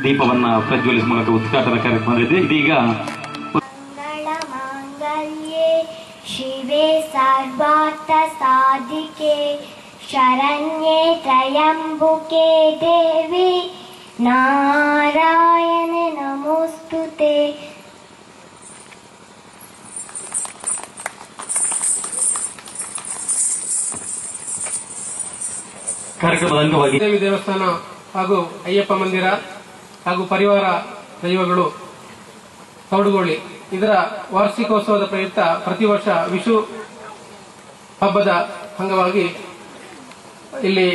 ದೀಪವನ್ನ ಪ್ರಜ್ವಲಿಸುವ ಮೂಲಕ ಉದ್ಘಾಟನಾ ಕಾರ್ಯಕ್ರಮ ನಡೆದಿದೆ. ಇದೀಗ ಮಂಗಳಮಾಂಗಲ್ಯೆ ಶಿವೆ ಸರ್ವಾರ್ಥ ಸಾಧಿಕೆ ಶರಣ್ಯೆ ತ್ರಯಂಬಕೆ ದೇವಿ ನಾರಾಯಣ ನಮೋಸ್ತುತೆ. ಕಾರ್ಯಕ್ರಮದ ಅಂಗವಾಗಿ ದೇವಿ ದೇವಸ್ಥಾನ ಹಾಗೂ ಅಯ್ಯಪ್ಪ ಮಂದಿರ ಹಾಗೂ ಪರಿವಾರ ದೈವಗಳು ಕೌಡುಗೋಳಿ ಇದರ ವಾರ್ಷಿಕೋತ್ಸವದ ಪ್ರಯುಕ್ತ ಪ್ರತಿ ವರ್ಷ ವಿಷು ಹಬ್ಬದ ಅಂಗವಾಗಿ ಇಲ್ಲಿ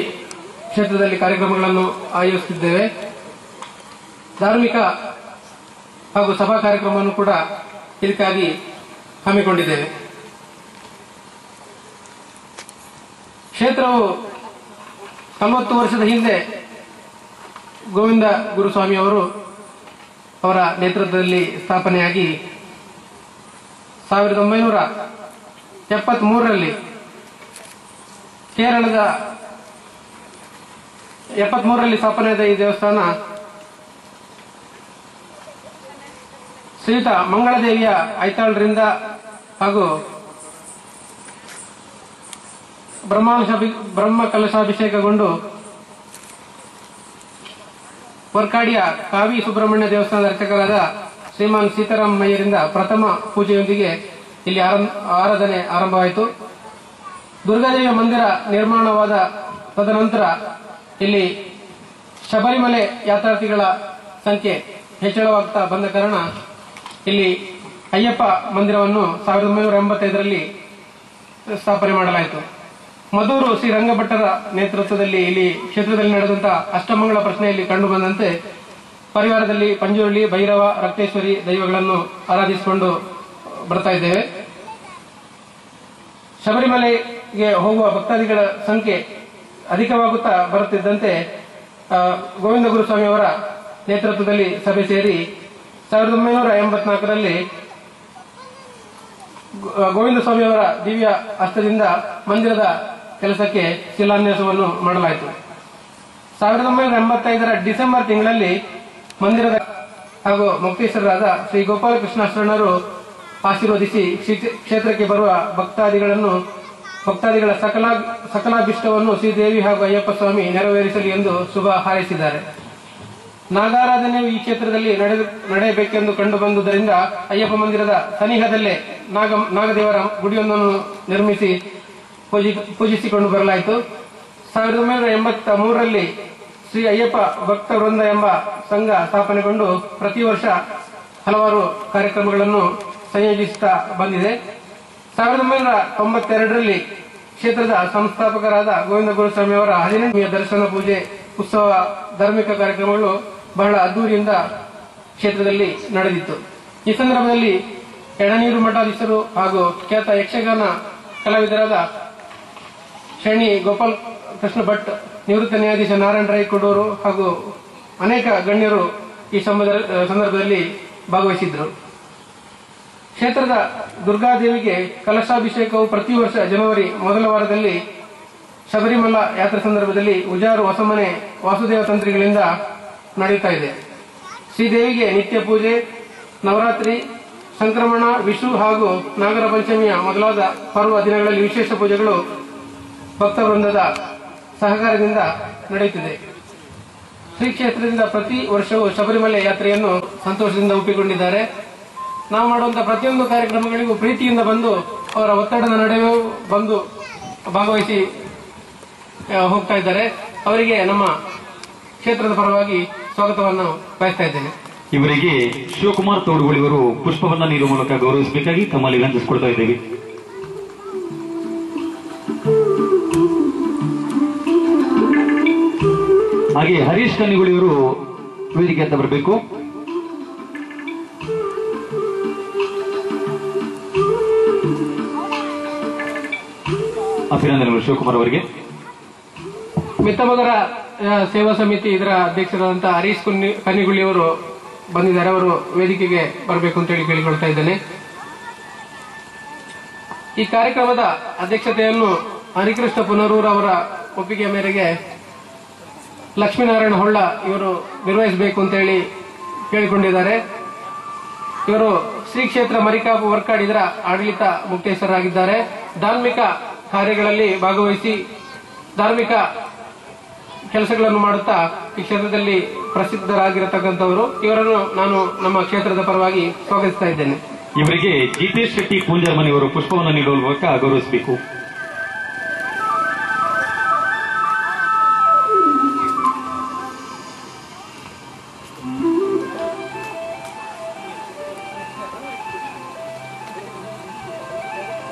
ಕ್ಷೇತ್ರದಲ್ಲಿ ಕಾರ್ಯಕ್ರಮಗಳನ್ನು ಆಯೋಜಿಸುತ್ತಿದ್ದೇವೆ. ಧಾರ್ಮಿಕ ಹಾಗೂ ಸಭಾ ಕಾರ್ಯಕ್ರಮವನ್ನು ಕೂಡ ಇದಕ್ಕಾಗಿ ಹಮ್ಮಿಕೊಂಡಿದ್ದೇವೆ. ಕ್ಷೇತ್ರವು 40 ವರ್ಷದ ಹಿಂದೆ ಗೋವಿಂದ ಗುರುಸ್ವಾಮಿ ಅವರ ನೇತೃತ್ವದಲ್ಲಿ ಸ್ಥಾಪನೆಯಾಗಿ 1973ರಲ್ಲಿ ಕೇರಳದ 73ರಲ್ಲಿ ಸ್ಥಾಪನೆಯಾದ ಈ ದೇವಸ್ಥಾನ ಶ್ರೀಯುತ ಮಂಗಳದೇವಿಯ ಐತಾಳರಿಂದ ಹಾಗೂ ಬ್ರಹ್ಮ ಕಲಶಾಭಿಷೇಕಗೊಂಡು ವರ್ಕಾಡಿಯ ಕಾವಿ ಸುಬ್ರಹ್ಮಣ್ಯ ದೇವಸ್ಥಾನದ ಅರ್ಚಕರಾದ ಶ್ರೀಮಾನ್ ಸೀತಾರಾಮಯ್ಯರಿಂದ ಪ್ರಥಮ ಪೂಜೆಯೊಂದಿಗೆ ಇಲ್ಲಿ ಆರಾಧನೆ ಆರಂಭವಾಯಿತು. ದುರ್ಗಾದೇವಿಯ ಮಂದಿರ ನಿರ್ಮಾಣವಾದ ತದನಂತರ ಇಲ್ಲಿ ಶಬರಿಮಲೆ ಯಾತ್ರಾರ್ಥಿಗಳ ಸಂಖ್ಯೆ ಹೆಚ್ಚಳವಾಗ್ತಾ ಬಂದ ಕಾರಣ ಇಲ್ಲಿ ಅಯ್ಯಪ್ಪ ಮಂದಿರವನ್ನು 1985ರಲ್ಲಿ ಸ್ಥಾಪನೆ ಮಾಡಲಾಯಿತು. ಮಧೂರು ಶ್ರೀ ರಂಗಭಟ್ಟರ ನೇತೃತ್ವದಲ್ಲಿ ಇಲ್ಲಿ ಕ್ಷೇತ್ರದಲ್ಲಿ ನಡೆದಂತಹ ಅಷ್ಟಮಂಗಳ ಪ್ರಶ್ನೆಯಲ್ಲಿ ಕಂಡುಬಂದಂತೆ ಪರಿವಾರದಲ್ಲಿ ಪಂಜುರ್ಲಿ, ಭೈರವ, ರಕ್ತೇಶ್ವರಿ ದೈವಗಳನ್ನು ಆರಾಧಿಸಿಕೊಂಡು ಬರ್ತಾ ಇದ್ದೇವೆ. ಶಬರಿಮಲೆಗೆ ಹೋಗುವ ಭಕ್ತಾದಿಗಳ ಸಂಖ್ಯೆ ಅಧಿಕವಾಗುತ್ತಾ ಬರುತ್ತಿದ್ದಂತೆ ಗೋವಿಂದ ಗುರುಸ್ವಾಮಿ ಅವರ ನೇತೃತ್ವದಲ್ಲಿ ಸಭೆ ಸೇರಿ 1984ರಲ್ಲಿ ಗೋವಿಂದ ಸ್ವಾಮಿ ಅವರ ದಿವ್ಯ ಹಸ್ತದಿಂದ ಮಂದಿರದ ಕೆಲಸಕ್ಕೆ ಶಿಲಾನ್ಯಾಸವನ್ನು ಮಾಡಲಾಯಿತು. 1985ರ ಡಿಸೆಂಬರ್ ತಿಂಗಳಲ್ಲಿ ಮಂದಿರದ ಹಾಗೂ ಮುಕ್ತೇಶ್ವರರಾದ ಶ್ರೀ ಗೋಪಾಲಕೃಷ್ಣ ಶರಣರು ಆಶೀರ್ವದಿಸಿ ಕ್ಷೇತ್ರಕ್ಕೆ ಬರುವ ಭಕ್ತಾದಿಗಳ ಸಕಲಾಭಿಷ್ಟವನ್ನು ಶ್ರೀದೇವಿ ಹಾಗೂ ಅಯ್ಯಪ್ಪ ಸ್ವಾಮಿ ನೆರವೇರಿಸಲಿ ಎಂದು ಶುಭ ಹಾರೈಸಿದ್ದಾರೆ. ನಾಗಾರಾಧನೆಯು ಈ ಕ್ಷೇತ್ರದಲ್ಲಿ ನಡೆಯಬೇಕೆಂದು ಕಂಡುಬಂದುದರಿಂದ ಅಯ್ಯಪ್ಪ ಮಂದಿರದ ಸನಿಹದಲ್ಲೇ ನಾಗದೇವರ ಗುಡಿಯೊಂದನ್ನು ನಿರ್ಮಿಸಿ ಪೂಜಿಸಿಕೊಂಡು ಬರಲಾಯಿತು. 1983ರಲ್ಲಿ ಶ್ರೀ ಅಯ್ಯಪ್ಪ ಭಕ್ತ ವೃಂದ ಎಂಬ ಸಂಘ ಸ್ಥಾಪನೆಗೊಂಡು ಪ್ರತಿ ವರ್ಷ ಹಲವಾರು ಕಾರ್ಯಕ್ರಮಗಳನ್ನು ಸಂಯೋಜಿಸುತ್ತಾ ಬಂದಿದೆ. 1992ರಲ್ಲಿ ಕ್ಷೇತ್ರದ ಸಂಸ್ಥಾಪಕರಾದ ಗೋವಿಂದ ಗುರುಸ್ವಾಮಿ ಅವರ 18ನೇ ದರ್ಶನ ಪೂಜೆ ಉತ್ಸವ ಧಾರ್ಮಿಕ ಕಾರ್ಯಕ್ರಮಗಳು ಬಹಳ ಅದ್ದೂರಿಯಿಂದ ಕ್ಷೇತ್ರದಲ್ಲಿ ನಡೆದಿತ್ತು. ಈ ಸಂದರ್ಭದಲ್ಲಿ ಎಳನೀರು ಮಠಾಧೀಶರು ಹಾಗೂ ಖ್ಯಾತ ಯಕ್ಷಗಾನ ಕಲಾವಿದರಾದ ಶರಣಿ ಗೋಪಾಲ್ ಕೃಷ್ಣ ಭಟ್, ನಿವೃತ್ತ ನ್ಯಾಯಾಧೀಶ ನಾರಾಯಣ ರೈ ಕೊಡೂರು ಹಾಗೂ ಅನೇಕ ಗಣ್ಯರು ಈ ಸಂದರ್ಭದಲ್ಲಿ ಭಾಗವಹಿಸಿದ್ದರು. ಕ್ಷೇತ್ರದ ದುರ್ಗಾದೇವಿಗೆ ಕಲಶಾಭಿಷೇಕವು ಪ್ರತಿ ವರ್ಷ ಜನವರಿ ಮೊದಲ ವಾರದಲ್ಲಿ ಶಬರಿಮಲ ಯಾತ್ರೆ ಸಂದರ್ಭದಲ್ಲಿ ಉಜಾರು ಹೊಸಮನೆ ವಾಸುದೇವ ತಂತ್ರಿಗಳಿಂದ ನಡೆಯುತ್ತಾ ಇದೆ. ಶ್ರೀದೇವಿಗೆ ನಿತ್ಯ ಪೂಜೆ, ನವರಾತ್ರಿ, ಸಂಕ್ರಮಣ, ವಿಷು ಹಾಗೂ ನಾಗರ ಪಂಚಮಿಯ ಮೊದಲಾದ ಪರ್ವ ದಿನಗಳಲ್ಲಿ ವಿಶೇಷ ಪೂಜೆಗಳು ಭಕ್ತವೃಂದದ ಸಹಕಾರದಿಂದ ನಡೆಯುತ್ತಿದೆ. ಶ್ರೀ ಕ್ಷೇತ್ರದಿಂದ ಪ್ರತಿ ವರ್ಷವೂ ಶಬರಿಮಲೆ ಯಾತ್ರೆಯನ್ನು ಸಂತೋಷದಿಂದ ಒಪ್ಪಿಕೊಂಡಿದ್ದಾರೆ. ನಾವು ಮಾಡುವಂತಹ ಪ್ರತಿಯೊಂದು ಕಾರ್ಯಕ್ರಮಗಳಿಗೂ ಪ್ರೀತಿಯಿಂದ ಬಂದು ಅವರ ಒತ್ತಡದ ನಡುವೆ ಬಂದು ಭಾಗವಹಿಸಿ ಹೋಗ್ತಾ ಇದ್ದಾರೆ. ಅವರಿಗೆ ನಮ್ಮ ಕ್ಷೇತ್ರದ ಪರವಾಗಿ ಸ್ವಾಗತವನ್ನು ಬಯಸ್ತಾ ಇದ್ದೇನೆ. ಇವರಿಗೆ ಶಿವಕುಮಾರ್ ತೋಡುಗೋಳಿ ಇವರು ಪುಷ್ಪವನ್ನ ನೀಡುವ ಮೂಲಕ ಗೌರವಿಸಬೇಕಾಗಿ ತಮ್ಮಲ್ಲಿ ವಿನಂತಿಸಿಕೊಳ್ತಾ ಇದ್ದೇವೆ. ಹಾಗೆ ಹರೀಶ್ ಕನ್ನಿಗೋಳಿ ಇವರು ವೇದಿಕೆ ಅಂತ ಬರಬೇಕು. ಅಭಿನಂದನೆಗಳು ಶಿವಕುಮಾರ್ ಅವರಿಗೆ. ಮಿತ್ತಮಗರ ಸೇವಾ ಸಮಿತಿ ಇದರ ಅಧ್ಯಕ್ಷರಾದಂತಹ ಹರೀಶ್ ಕನ್ನಿಗುಳಿ ಅವರು ಬಂದಿದ್ದಾರೆ. ಅವರು ವೇದಿಕೆಗೆ ಬರಬೇಕು ಅಂತ ಹೇಳಿ ಕೇಳಿಕೊಳ್ತಾ ಇದ್ದೇನೆ. ಈ ಕಾರ್ಯಕ್ರಮದ ಅಧ್ಯಕ್ಷತೆಯನ್ನು ಹರಿಕೃಷ್ಣ ಪುನರೂರ್ ಅವರ ಒಪ್ಪಿಗೆ ಮೇರೆಗೆ ಲಕ್ಷ್ಮೀನಾರಾಯಣ ಹೊಳ್ಳ ಇವರು ನಿರ್ವಹಿಸಬೇಕು ಅಂತ ಹೇಳಿ ಕೇಳಿಕೊಂಡಿದ್ದಾರೆ. ಇವರು ಶ್ರೀ ಕ್ಷೇತ್ರ ಮರಿಕಾಪು ವರ್ಕಾಡ್ ಇದರ ಆಡಳಿತ ಮುಖ್ಯಸ್ಥರಾಗಿದ್ದಾರೆ. ಧಾರ್ಮಿಕ ಕಾರ್ಯಗಳಲ್ಲಿ ಭಾಗವಹಿಸಿ ಧಾರ್ಮಿಕ ಕೆಲಸಗಳನ್ನು ಮಾಡುತ್ತಾ ಈ ಕ್ಷೇತ್ರದಲ್ಲಿ ಪ್ರಸಿದ್ಧರಾಗಿರತಕ್ಕಂಥವರು. ಇವರನ್ನು ನಾನು ನಮ್ಮ ಕ್ಷೇತ್ರದ ಪರವಾಗಿ ಸ್ವಾಗತಿಸ್ತಾ ಇದ್ದೇನೆ. ಇವರಿಗೆ ಗೀತೇಶ್ ಶೆಟ್ಟಿ ಪೂಂಜರ್ಮನಿ ಅವರು ಪುಷ್ಪವನ್ನು ನೀಡುವ ಮೂಲಕ ಗೌರವಿಸಬೇಕು.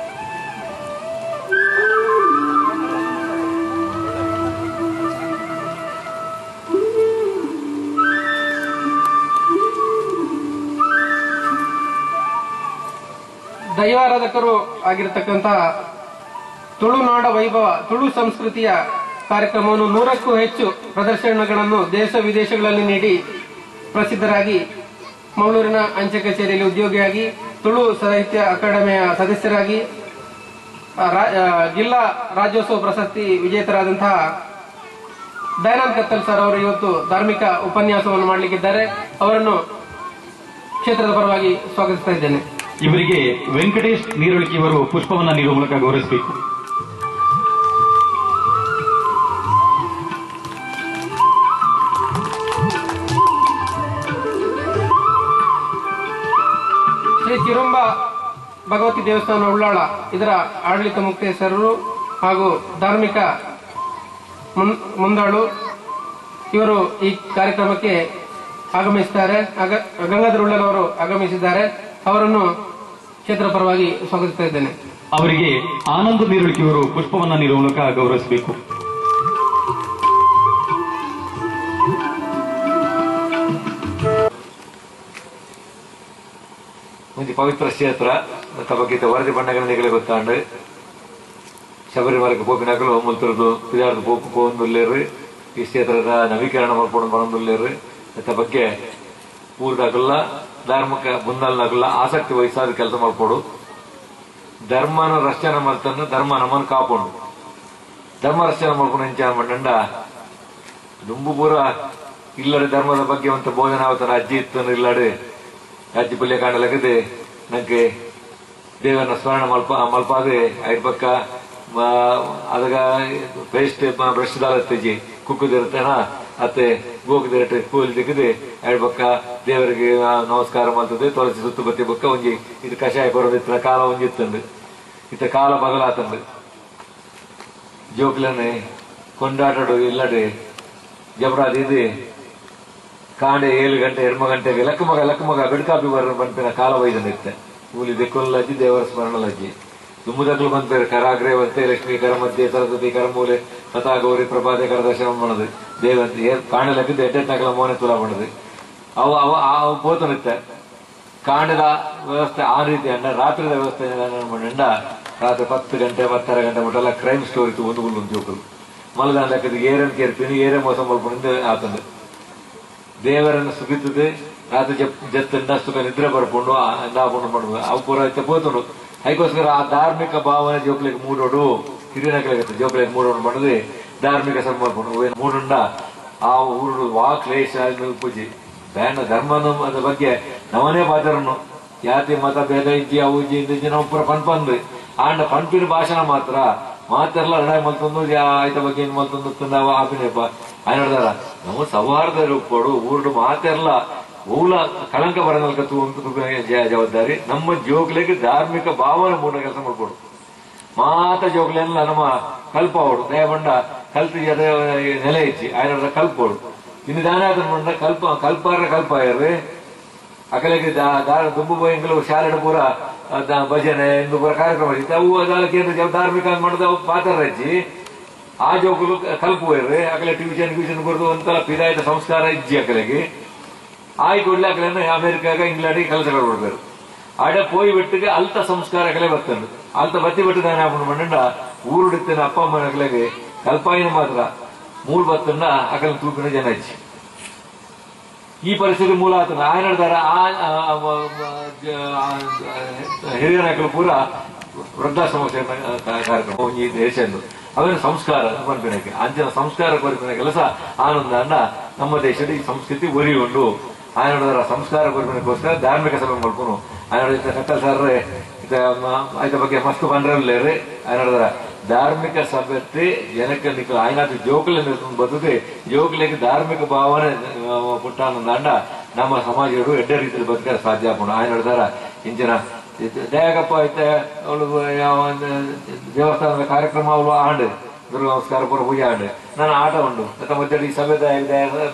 ದೈವಾರಾಧಕರು ಆಗಿರತಕ್ಕಂತಹ ತುಳುನಾಡ ವೈಭವ ತುಳು ಸಂಸ್ಕೃತಿಯ ಕಾರ್ಯಕ್ರಮವನ್ನು 100ಕ್ಕೂ ಹೆಚ್ಚು ಪ್ರದರ್ಶನಗಳನ್ನು ದೇಶ ವಿದೇಶಗಳಲ್ಲಿ ನೀಡಿ ಪ್ರಸಿದ್ಧರಾಗಿ ಮಂಗಳೂರಿನ ಅಂಚೆ ಕಚೇರಿಯಲ್ಲಿ ಉದ್ಯೋಗಿಯಾಗಿ ತುಳು ಸಾಹಿತ್ಯ ಅಕಾಡೆಮಿಯ ಸದಸ್ಯರಾಗಿ ಜಿಲ್ಲಾ ರಾಜ್ಯೋತ್ಸವ ಪ್ರಶಸ್ತಿ ವಿಜೇತರಾದಂತಹ ದಯಾನಂದ್ ಕತ್ತಲ್ ಸರ್ ಅವರು ಇವತ್ತು ಧಾರ್ಮಿಕ ಉಪನ್ಯಾಸವನ್ನು ಮಾಡಲಿಕ್ಕಿದ್ದಾರೆ. ಅವರನ್ನು ಕ್ಷೇತ್ರದ ಪರವಾಗಿ ಸ್ವಾಗತಿಸ್ತಾ ಇದ್ದೇನೆ. ಇವರಿಗೆ ವೆಂಕಟೇಶ್ ನೀರಳಿಕೆ ಇವರು ಪುಷ್ಪವನ್ನ ನೀಡುವ ಮೂಲಕ ಗೌರವಿಸಬೇಕು. ಶ್ರೀ ತಿರುಂಬ ಭಗವತಿ ದೇವಸ್ಥಾನ ಉಳ್ಳಾಳ ಇದರ ಆಡಳಿತ ಮುಖ್ಯಸ್ಥರು ಹಾಗೂ ಧಾರ್ಮಿಕ ಮುಂದಾಳು ಇವರು ಈ ಕಾರ್ಯಕ್ರಮಕ್ಕೆ ಆಗಮಿಸಿದ್ದಾರೆ. ಗಂಗಾಧರ ಉಳ್ಳಲ್ ಅವರು ಆಗಮಿಸಿದ್ದಾರೆ. ಅವರನ್ನು ಕ್ಷೇತ್ರ ಪರವಾಗಿ ಸ್ವಾಗತಿಸ್ತಾ ಇದ್ದೇನೆ. ಅವರಿಗೆ ಆನಂದ್ ನೀರುಳಿಕೆ ಇವರು ಪುಷ್ಪವನ್ನ ನೀಡುವ ಮೂಲಕ ಗೌರವಿಸಬೇಕು. ಒಂದು ಪವಿತ್ರ ಕ್ಷೇತ್ರ ಬಗ್ಗೆ ವರದಿ ಬಣ್ಣಗಳಿಗೆ ಗೊತ್ತಾಂಡು ಶಬರಿಮಲೆಗೆ ಪೋಪಿನಕಲು ಮುಲ್ತರದು ಪಿದಾರ್ದು ಪೋಪು ಪೋಂದುಲ್ಲೇರು ಈ ಕ್ಷೇತ್ರದ ನವೀಕರಣ ಮಾಡ್ಕೊಂಡು ಬಂದುಲ್ಲೇರು ಅತ್ತ ಬಗ್ಗೆ ಊರ್ದಾಗಲ್ಲ ಧಾರ್ಮಿಕ ಮುಂದಲ್ನಾಗಲ್ಲ ಆಸಕ್ತಿ ವಹಿಸಾದ ಕೆಲಸ ಮಾಡ್ಕೊಡು. ಧರ್ಮನ ರಕ್ಷಣೆ ಮಾಡ್ತಾನೆ, ಧರ್ಮ ನಮ್ಮನ್ನು ಕಾಪಾಡು. ಧರ್ಮ ರಕ್ಷಣೆ ಮಾಡ್ಕೊಂಡು ಹೆಂಚ ಮಂಡ ದುಂಬು ಪೂರ ಇಲ್ಲಡೆ ಧರ್ಮದ ಬಗ್ಗೆ ಒಂದು ಬೋಧನೆ ಅವತಾರ ಅಜ್ಜಿ ಇತ್ತು ಇಲ್ಲಡೆ ಅಜ್ಜಿ ಪಲ್ಯ ಕಾಣಲಕ್ಕದೆ ನಂಗೆ ದೇವರನ್ನ ಸ್ಮರಣ ಮಲ್ಪಾದೆ ಐದು ಪಕ್ಕ ಅದಗ ಪೇಸ್ಟ್ ಬ್ರಷ್ ದಾಲತ್ತೆಜಿ ಕುಕ್ಕುದಿರುತ್ತೇನ ಅತ್ತೆ ಗೋಕುದಿರಟ್ಟೆ ಕೂಲಿ ತೆಗೆದು ಎರಡು ಪಕ್ಕ ದೇವರಿಗೆ ನಮಸ್ಕಾರ ಮಾಡ್ತದೆ. ತುಳಸಿ ಸುತ್ತು ಬತ್ತಿ ಪಕ್ಕ ಒಂಜಿ ಇದು ಕಷಾಯ ಕೊರದಿತ್ತ ಕಾಲ ಒಂಜಿತ್ತಂದು ಇತ್ತ ಕಾಲ ಬಗಲಾತಂದು ಜೋಕ್ಲನೆ ಕೊಂಡಾಟಡು ಇಲ್ಲಡೆ ಜಬರಾದ ಇದು ಕಾಂಡೆ 7 ಗಂಟೆ 2 ಗಂಟೆಗೆ ಲಕ್ಕಮಗ ಬೆಡ್ಕಾಪಿ ಬಂಪಿನ ಕಾಲ ವೈದನಿತ್ತೆ ಕೂಲಿ ದೆಕ್ಕೊಲ್ಲಜ್ಜಿ ದೇವರ ಸ್ಮರಣಲಜ್ಜಿ ದುಮ್ಮುದಕ್ಕಲು ಬಂತಾರೆ ಕರಾಗ್ರೆ ಬಂತೆ ಲಕ್ಷ್ಮೀ ಕರ ಮಧ್ಯೆ ಸರಸ್ವತಿ ಕರಮೂಲೆ ಕಥಾ ಗೌರಿ ಪ್ರಭಾತೆ ಕರ ದರ್ಶನ ಮಾಡದು ದೇವಂತ ಕಾಣಲಕ್ಕಿದ್ದು ಎಡ್ಡೆಟ್ಟಾಗಲ ಮೋನೆ ತುಲ ಮಾಡದು ಅವು ಪೋತನಿತ್ತೆ ಕಾಂಡದ ವ್ಯವಸ್ಥೆ ಆ ರೀತಿ ಅಂಡ ರಾತ್ರಿದ ವ್ಯವಸ್ಥೆ ಮಂಡ ರಾತ್ರಿ 10 ಗಂಟೆ 10:30 ಗಂಟೆ ಮುಟ್ಟಲ್ಲ ಕ್ರೈಮ್ ಸ್ಟೋರಿ ಒಂದು ಜೋಕಲು ಮಲದಾಂಡಕ್ಕದು ಏರನ್ ಕೇರ್ಪಿನಿ ಏರೇ ಮೋಸ ಮಾಡ್ಕೊಂಡು ಆತಂದು ದೇವರನ್ನು ಸುಗಿತ್ತದೆ ರಾತ್ರಿ ಜತ್ತಂಡ ಸುಖ ನಿದ್ರೆ ಬರ್ಕೊಂಡು ಅಂದಾಕೊಂಡು ಮಾಡುದು ಅವು ಪೂರ ಪೋತನು ಅದಕ್ಕೋಸ್ಕರ ಆ ಧಾರ್ಮಿಕ ಭಾವನೆ ಜೋಕ್ಲಿಗೆ ಮೂಡೋಡು ಹಿರಿಯನಕ್ಕೆ ಜೋಕ್ಲಿಗೆ ಮೂಡೋಡು ಮಾಡೋದು ಧಾರ್ಮಿಕ ಸಮರ್ಪಣೆ ಮೂಡುಂಡ ಆ ಊರು ವಾ ಕ್ಲೇಶ ಪೂಜೆ ಬೇಡ ಧರ್ಮನ ಅದ್ರ ಬಗ್ಗೆ ನವನೇ ಪಾತ್ರನು ಜಾತಿ ಮತ ಭೇದ ಇಜ್ಜಿ ಅವು ಇಜ್ಜಿ ನಾವು ಪೂರ ಪನ್ಪಂದು ಆಂಡ ಪನ್ಪಿನ ಭಾಷಣ ಮಾತ್ರ ಮಾತೆಲ್ಲ ಲಡಾಯಿ ಮಲ್ತೊಂದು ಆಯ್ತ ಬಗ್ಗೆ ಏನ್ ಮಲ್ತೊಂದು ಆಪಿನಪ್ಪ ఆయన ಹೇಳ್ದಾರ ನಮ್ಮ ಸೌಹಾರ್ದ ರೂಪಡು ಊರ್ಡು ಮಾತೆಲ್ಲ ಮೂಲ ಕಳಂಕ ಬರನಲ್ಕ ಜವಾಬ್ದಾರಿ ನಮ್ಮ ಜೋಗ್ಲಿಗೆ ಧಾರ್ಮಿಕ ಭಾವನೆ ಮೂಲ ಕೆಲಸ ಮಾಡ್ಕೊಡು ಮಾತ ಜೋಗ್ಲೆಲ್ಲ ನಮ್ಮ ಕಲ್ಪವಡು ದಯಬಂಡ ಕಲ್ತು ನೆಲೆ ಇಚ್ಚಿ ఆయన ಕಲ್ಪೋಡು ಇನ್ನು ದಾನಾದನ ಮಂಡ ಕಲ್ಪ ಇರ್ರಿ ಅಕಲಿಗೆ ದುಂಬು ಬೋಯಿಂಗಲು ಶಾಲೆಡ ಪೂರ ಭಜನೆ ಇಂದು ಪೂರ ಕಾರ್ಯಕ್ರಮ ಅವು ಅದಾಲ ಕೇಂದ್ರ ಧಾರ್ಮಿಕ ಮಾಡೋದು ಅವು ಪಾತ್ರ ಹಚ್ಚಿ ಆ ಜೋಗುಲು ಕಲ್ಪು ಇರ್ರಿ ಅಕಲೆ ಟ್ಯೂಷನ್ ಬರೆದು ಒಂಥರ ಪಿದಾಯದ ಸಂಸ್ಕಾರ ಇಜ್ಜಿ ಅಕಲಿಗೆ ಆಯ್ಕೊಡ್ಲಿ ಅಕಲನ್ನ ಅಮೆರಿಕಾಗ ಇಂಗ್ಲೆಂಡಿಗೆ ಕೆಲಸಗಳು ಕೊಡ್ಬೇಕು ಆಡ ಪೋಯಿ ಬಿಟ್ಟಿಗೆ ಅಲ್ತ ಸಂಸ್ಕಾರ ಅಕಲೆ ಬರ್ತಂಡು ಅಲ್ತ ಬತ್ತಿ ಬಿಟ್ಟು ದಾನ ಹಾಕೊಂಡು ಮಂಡ ಊರುಡಿತ್ತಿನ ಅಪ್ಪ ಅಮ್ಮನ ಅಕಲೆಗೆ ಕಲ್ಪಾಯಿನ ಮಾತ್ರ ಮೂಲ್ ಬತ್ತನ್ನ ಅಕಲ ತೂಪಿನ ಜನ ಹಚ್ಚಿ ಈ ಪರಿಸ್ಥಿತಿ ಮೂಲ ಆತನ ఆయన ಹೇಳ್ದಾರ ಹಿರಿಯ ನಾಯಕರು ಪೂರ ವೃದ್ಧಾಶ್ರಮ ಕಾರ್ಯಕ್ರಮ ಈ ದೇಶದ್ದು ಅವನ ಸಂಸ್ಕಾರ ಕೊರಪಿನಕ್ಕೆ ಅಂಚಿನ ಸಂಸ್ಕಾರ ಕೊರಪಿನ ಕೆಲಸ ಆನಂದ ಅನ್ನ ನಮ್ಮ ದೇಶದ ಈ ಸಂಸ್ಕೃತಿ ಒರಿಗೊಂಡು ఆయన ಹೇಳ್ದಾರ ಸಂಸ್ಕಾರ ಕೊರಪಿನಕ್ಕೋಸ್ಕರ ಧಾರ್ಮಿಕ ಸಭೆ ಮಾಡ್ಕೊಂಡು ఆయన ಕಟ್ಟಲ್ ಸರ್ ಆಯ್ತ ಬಗ್ಗೆ ಮಸ್ತ್ ಬಂದ್ರಲ್ಲೇರಿ ఆయన ಹೇಳ್ದಾರ ಧಾರ್ಮಿಕ ಸಭ್ಯತೆ ಜನಕ್ಕೆ ನಿಖಲು ఆయన ಜೋಕುಲ ಬರ್ತದೆ ಜೋಕುಲಿಗೆ ಧಾರ್ಮಿಕ ಭಾವನೆ ಪುಟ್ಟಾನಂದ ಅಂಡ ನಮ್ಮ ಸಮಾಜಗಳು ಎಡ್ಡೆ ರೀತಿಯಲ್ಲಿ ಬದುಕಲು ಸಾಧ್ಯ ಆಗೋಣ ఆయన ಹೇಳ್ದಾರ ಇಂಚಿನ ದಯಾಗಪ್ಪ ಐತೆ ಅವಳು ಯಾವ ದೇವಸ್ಥಾನದ ಕಾರ್ಯಕ್ರಮ ಅವಳು ಆಂಡು ದುರ್ಗ ನಮಸ್ಕಾರ ಪೂರ ಪೂಜೆ ಆಂಡು ನಾನು ಆಟ ಉಂಡು ಮತ್ತೆ ಈ ಸಭೆ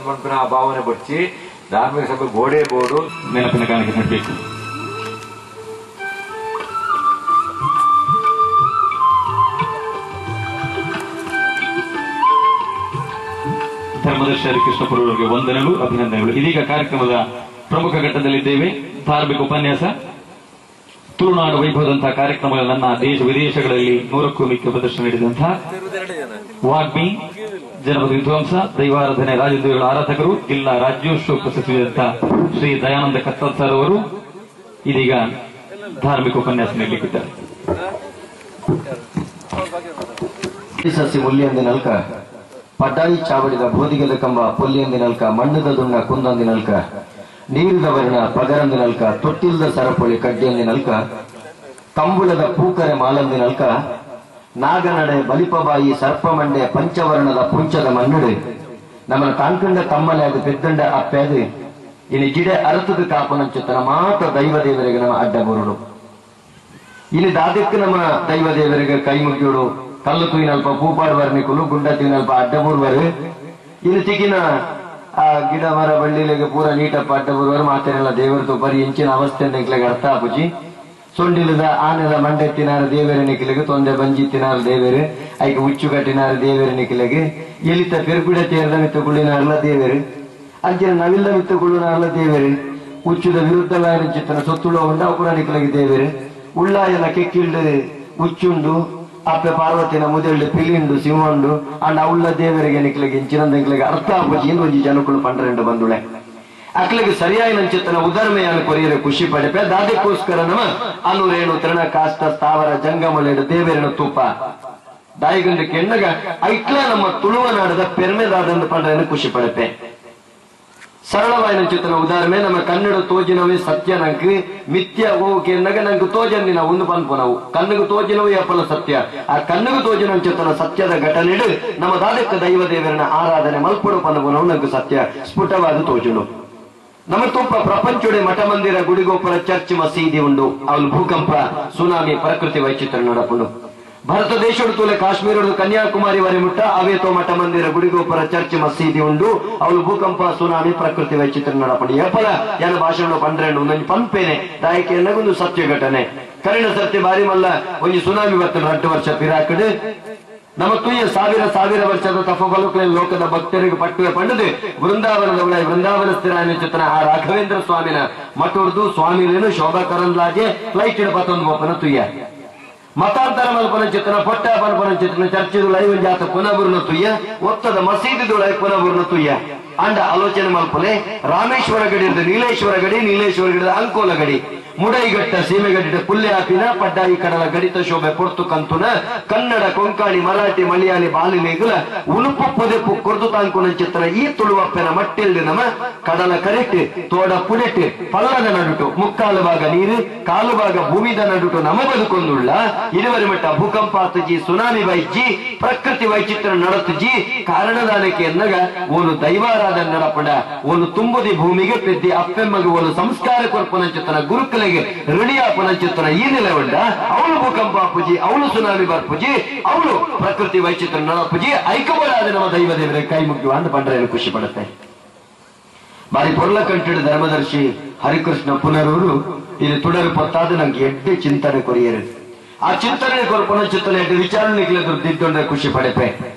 ಮನ್ಪಿನ ಆ ಭಾವನೆ ಬಡ್ಚಿ ಧಾರ್ಮಿಕ ಸಭೆ ಗೋಡೆ ಬೋರ್ಡು ನೆನಪಿನ ಕಾಣಿಕೆ ನಡಬೇಕು. ಧರ್ಮದರ್ಶಿ ಕೃಷ್ಣಪುರವರಿಗೆ ವಂದನೆಗಳು, ಅಭಿನಂದನೆಗಳು. ಇದೀಗ ಕಾರ್ಯಕ್ರಮದ ಪ್ರಮುಖ ಘಟ್ಟದಲ್ಲಿದ್ದೇವೆ. ಧಾರ್ಮಿಕ ಉಪನ್ಯಾಸ, ತುಳುನಾಡು ವೈಭವದಂತಹ ಕಾರ್ಯಕ್ರಮಗಳನ್ನ ದೇಶ ವಿದೇಶಗಳಲ್ಲಿ 100ಕ್ಕೂ ಮಿಕ್ಕ ಪ್ರದರ್ಶನ ನೀಡಿದಂತಹ ವಾಗ್ಮಿ, ಜನಪದ ವಿದ್ವಾಂಸ, ದೈವಾರಾಧನೆ ರಾಜದೇವರ ಆರಾಧಕರು, ಜಿಲ್ಲಾ ರಾಜ್ಯೋತ್ಸವ ಪ್ರಶಸ್ತಿಯಾದಂತಹ ಶ್ರೀ ದಯಾನಂದ ಕತ್ತಲ್ ಸರ್ ಅವರು ಇದೀಗ ಧಾರ್ಮಿಕ ಉಪನ್ಯಾಸ ನೀಡಲಿಕ್ಕಿದ್ದಾರೆ. ಮುಲ್ಲಿಯಂದಿನಲ್ಕ ಪಡ್ಡಾಯಿ ಚಾವಡಿದ ಬೋದಿಗೆದ ಕಂಬ ಪೊಲ್ಲಿಯಂದಿನಲ್ಕ ಮಣ್ಣದ ದುಣ್ಣ ಕುಂದಂದಿನಲ್ಕ ನೀರಿದ ವರ್ಣ ಪಗರಂದಿನಲ್ಕ ತೊಟ್ಟಿಲ್ದ ಸರಪೊಳಿ ಕಡ್ಡಿಯಂದಿನಲ್ಕ ಕಂಬುಳದ ಪೂಕರೆ ಮಾಲಂದಿನಲ್ಕ ನಾಗನಡೆ ಬಲಿಪಬಾಯಿ ಸರ್ಪಮಂಡೆ ಪಂಚವರ್ಣದ ಪುಂಚದ ಮಣ್ಣುಡೆ ನಮ್ಮನ್ನು ಕಾಣ್ಕಂಡ ತಮ್ಮಲೆ ಅದು ಪೆದ್ದಂಡ ಅಪ್ಪೆದು ಇನ್ನು ಗಿಡ ಅರತದ ಕಾಪನಂಚುತ್ತನ ಮಾತ್ರ ದೈವ ದೇವರಿಗೆ ನಮ್ಮ ಅಡ್ಡ ಬರುಡು. ಇಲ್ಲಿ ದಾದಕ್ಕೆ ನಮ್ಮ ದೈವ ದೇವರಿಗೆ ಕೈ ಮುಗಿಯೋಡು, ಕಲ್ಲು ತೂಯಿನಲ್ಪ ಪೂಪಾಡು ವರ್ಣಿಕುಲು, ಗುಂಡ ತೂಯಿನಲ್ಪ ಅಡ್ಡ ಬರುವರು. ಇಲ್ಲಿ ತಿಗಿನ ಆ ಗಿಡ ಮರ ಬಳ್ಳಿಲೆಗೆ ಪೂರ ನೀಟಪ್ಪ ಅಡ್ಡ ಬರುವರು. ಮಾತೇನೆಲ್ಲ ದೇವರದು ಬರೀ ಇಂಚಿನ ಅವಸ್ಥೆ ನಿಕ್ಲೆಗೆ ಅರ್ಥ ಆಪುಜಿ. ಸೊಂಡಿಲದ ಆನೆದ ಮಂಡೆ ತಿನ್ನಾರ ದೇವರ ನಿಖಿಲೆಗೆ, ತೊಂದೆ ಬಂಜಿ ತಿನ್ನಾರ ದೇವರು, ಐಕ ಉಚ್ಚು ಕಟ್ಟಿನಾರ ದೇವರ ನಿಖಿಲೆಗೆ, ಎಲಿತ ಪೆರುಕುಡ ತೇರ್ದ ಮಿತ್ತುಕೊಳ್ಳಿನಾರಲ್ಲ ದೇವರು, ಅಂಚಿನ ನವಿಲ್ಲ ಮಿತ್ತುಕೊಳ್ಳಿನಾರಲ್ಲ ದೇವರು, ಉಚ್ಚುದ ವಿರುದ್ಧವಾದ ಚಿತ್ತನ ಸೊತ್ತುಳ ಉಂಡ ಪುರ ನಿಖಿಲೆಗೆ ದೇವರು, ಉಳ್ಳಾಯನ ಕೆಕ್ಕಿಲ್ಡು ಉಚ್ಚುಂಡು ಅಪ್ಪೆ ಪಾರ್ವತಿನ ಮುದೆಳ್ಳು ಪಿಲಿಂಡು ಸಿಂಹಂಡು ಅಂಡ ಉಳ್ಳ ದೇವರಿಗೆ ನಿಖಿಲೆಗೆ ಇಂಚಿನಂದ ನಿಖಿಲೆಗೆ ಅರ್ಥ ಆಪುಜಿ ಇಂದು ಒಂಜಿ ಜನಕ್ಕಳು ಪಂಡ್ರೆಂಡು ಬಂದುಳೆ ಅಕ್ಲಿಗೆ ಸರಿಯಾಗಿ ನಂಚಿತ್ತನ ಉದರ್ಮೆಯನ್ನು ಕೊರಿಯರೆ ಖುಷಿ ಪಡೆಪೆ. ದಾದಕ್ಕೋಸ್ಕರ ನಮ ಅನುರೇಣು ತೃಣ ಕಾಷ್ಟ ಸ್ಥಾವರ ಜಂಗಮಲೆಡು ದೇವೇರನ ತೂಪ ದಾಯಿಗೊಂದು ಕೆಣ್ಣಗ ಐಟ್ಲ ನಮ್ಮ ತುಳುವನಾಡದ ಪೆರ್ಮೆದಾದಂದು ಪಂಡ್ರೆಯನ್ನು ಖುಷಿ ಪಡೆಪೆ. ಸರಳವಾದ ನಂಚಿತ್ತನ ಉದಾಹರಣೆ ನಮ್ಮ ಕನ್ನಡ ತೋಜಿನವೇ ಸತ್ಯ ನಂಗೆ ಮಿಥ್ಯ ಹೋಗಿ ಎನ್ನಗ ನಂಗೆ ತೋಜಂದಿನ ಒಂದು ಪನ್ಪು ನಾವು ಕಣ್ಣಿಗೆ ತೋಜಿನವೇ ಅಪ್ಪಲ ಸತ್ಯ. ಆ ಕಣ್ಣಿಗೆ ತೋಜಿನ ಚಿತ್ತನ ಸತ್ಯದ ಘಟನೆ ನಮ್ಮ ದಾದಕ್ಕ ದೈವ ದೇವರನ ಆರಾಧನೆ ಮಲ್ಪಡು ಪನ್ನವು ನಾವು ನಂಗೆ ಸತ್ಯ ಸ್ಫುಟವಾದ ತೋಜುನು. ನಮ್ಮ ತುಪ್ಪ ಪ್ರಪಂಚುಡೆ ಮಠ ಮಂದಿರ ಗುಡಿಗೋಪುರ ಚರ್ಚ್ ಮಸೀದಿ ಉಂಡು. ಅವಳು ಭೂಕಂಪ ಸುನಾಮಿ ಪ್ರಕೃತಿ ವೈಚಿತ್ರ ನಡಪುಂಡು. ಭಾರತ ದೇಶದ ತೂಲೆ ಕಾಶ್ಮೀರದ ಕನ್ಯಾಕುಮಾರಿ ವರೆ ಮುಟ್ಟ ಅವೇತೋ ಮಠ ಮಂದಿರ ಗುಡಿಗೋಪುರ ಚರ್ಚ್ ಮಸೀದಿ ಉಂಡು. ಅವಳು ಭೂಕಂಪ ಸುನಾಮಿ ಪ್ರಕೃತಿ ವೈಚಿತ್ರ ನಡಪುಂಡು. ಎಪ್ಪಲ ಯಾನ ಭಾಷಣ ಪಂಡ್ರೆಂಡು ಒಂದೊಂದು ಪಂಪೇನೆ ದಾಯಕೆ ಎನ್ನಗೊಂದು ಸತ್ಯ ಘಟನೆ ಕರಿಣ ಸತ್ಯ ಬಾರಿ ಮಲ್ಲ ಒಂಜಿ ಸುನಾಮಿ ಬರ್ತದೆ 2 ವರ್ಷ ಪಿರಾಕಡೆ ನಮ್ಮ ತುಯ್ಯ ಸಾವಿರ ವರ್ಷದ ತಪಬಲುಕಲ್ಲಿ ಲೋಕದ ಭಕ್ತರಿಗೆ ಪಟ್ಟುವೆ ಪಂಡದು ವೃಂದಾವನದ ಒಳ್ಳೆ ವೃಂದಾವನ ಸ್ಥಿರಾನಿ ಚಿತ್ರ ಆ ರಾಘವೇಂದ್ರ ಸ್ವಾಮಿನ ಮಠದ್ದು ಸ್ವಾಮಿಲೇನು ಶೋಭಾ ಕರಂದ್ಲಾಜೆ ಫ್ಲೈಟ್ ಪತ್ತೊಂದು ಬೋಪನ ತುಯ್ಯ ಮತಾಂತರ ಮಲ್ಪನ ಚಿತ್ರನ ಪೊಟ್ಟ ಪನ್ಪನ ಚಿತ್ರನ ಚರ್ಚಿದು ಲೈವ್ ಜಾತ ಪುನಬುರ್ನ ತುಯ್ಯ ಒತ್ತದ ಮಸೀದಿದು ಲೈ ಪುನಬುರ್ನ ತುಯ್ಯ ಅಂಡ ಆಲೋಚನೆ ಮಲ್ಪನೆ ರಾಮೇಶ್ವರ ಗಡಿ ನೀಲೇಶ್ವರ ಗಡಿ ನೀಲೇಶ್ವರ ಗಡಿದ ಅಂಕೋಲ ಗಡಿ ಮುಡೈಗಟ್ಟ ಸೀಮೆಗಡ್ಡ ಪುಲ್ಲೆ ಹಾಪಿನ ಪಡ್ಡಾಯಿ ಕಡಲ ಗಡಿತ ಶೋಭೆ ಪೊರ್ತು ಕಂತುನ ಕನ್ನಡ ಕೊಂಕಾಣಿ ಮರಾಠಿ ಮಲಯಾಳಿ ಬಾಲಿಲೇಗುಲ ಉಳುಪು ಪೊದೆಪು ಕೊರ್ದು ತಾಂಕುನ ಚಿತ್ರ ಈ ತುಳುವಪ್ಪನ ಮಟ್ಟೆಲ್ದು ನಮ ಕಡಲ ಕರೆಟ್ಟು ತೋಡ ಪುಡೆಟ್ಟು ಪಲ್ಲದ ನಡುಟು ಮುಕ್ಕಾಲು ಭಾಗ ನೀರು ಕಾಲು ಭಾಗ ಭೂಮಿದ ನಡುಟು ನಮ ಬದುಕೊಂಡುಳ್ಳ ಇದುವರೆ ಮಟ್ಟ ಭೂಕಂಪ ಆತಜಿ ಸುನಾಮಿ ಬೈಜಿ ಪ್ರಕೃತಿ ವೈಚಿತ್ರ ನಡತುಜಿ ಕಾರಣದಾನಕ್ಕೆ ಎನ್ನಗ ಒಂದು ದೈವಾರಾಧ ನಡಪಡ ಒಂದು ತುಂಬುದಿ ಭೂಮಿಗೆ ಪೆದ್ದಿ ಅಪ್ಪೆಮ್ಮಗ ಒಂದು ಸಂಸ್ಕಾರ ಕೊರ್ಪನ ಚಿತ್ರನ ಗುರುಕಲೆಗೆ ಋಣಿಯಾಪನ ಚಿತ್ರನ ಈ ನೆಲೆವಂಡ ಅವಳು ಭೂಕಂಪ ಅಪ್ಪುಜಿ ಅವಳು ಸುನಾಮಿ ಬರ್ಪುಜಿ ಅವಳು ಪ್ರಕೃತಿ ವೈಚಿತ್ರ ನಡಪುಜಿ ಐಕಬರಾದ ನಮ್ಮ ದೈವ ದೇವರ ಕೈ ಮುಗ್ಯುವ ಅಂತ ಬಂದ್ರೆ ಖುಷಿ ಪಡುತ್ತೆ. ಬಾರಿ ಪೊರ್ಲ ಕಂಠಿಡ ಧರ್ಮದರ್ಶಿ ಹರಿಕೃಷ್ಣ ಪುನರೂರು ಇದು ತುಡರು ಪೊತ್ತಾದ ನಂಗೆ ಎಡ್ಡೆ ಚಿಂತನೆ ಕೊರಿಯರು ಆ ಚಿಂತನೆ ಕೊರ್ಪನ ಚಿತ್ರನ ಎಡ್ಡೆ ವಿಚಾರಣೆಗೆ ದುಡ್ಡಿದ್ದೊಂಡ್ರೆ ಖುಷಿ ಪಡೆಪೆ.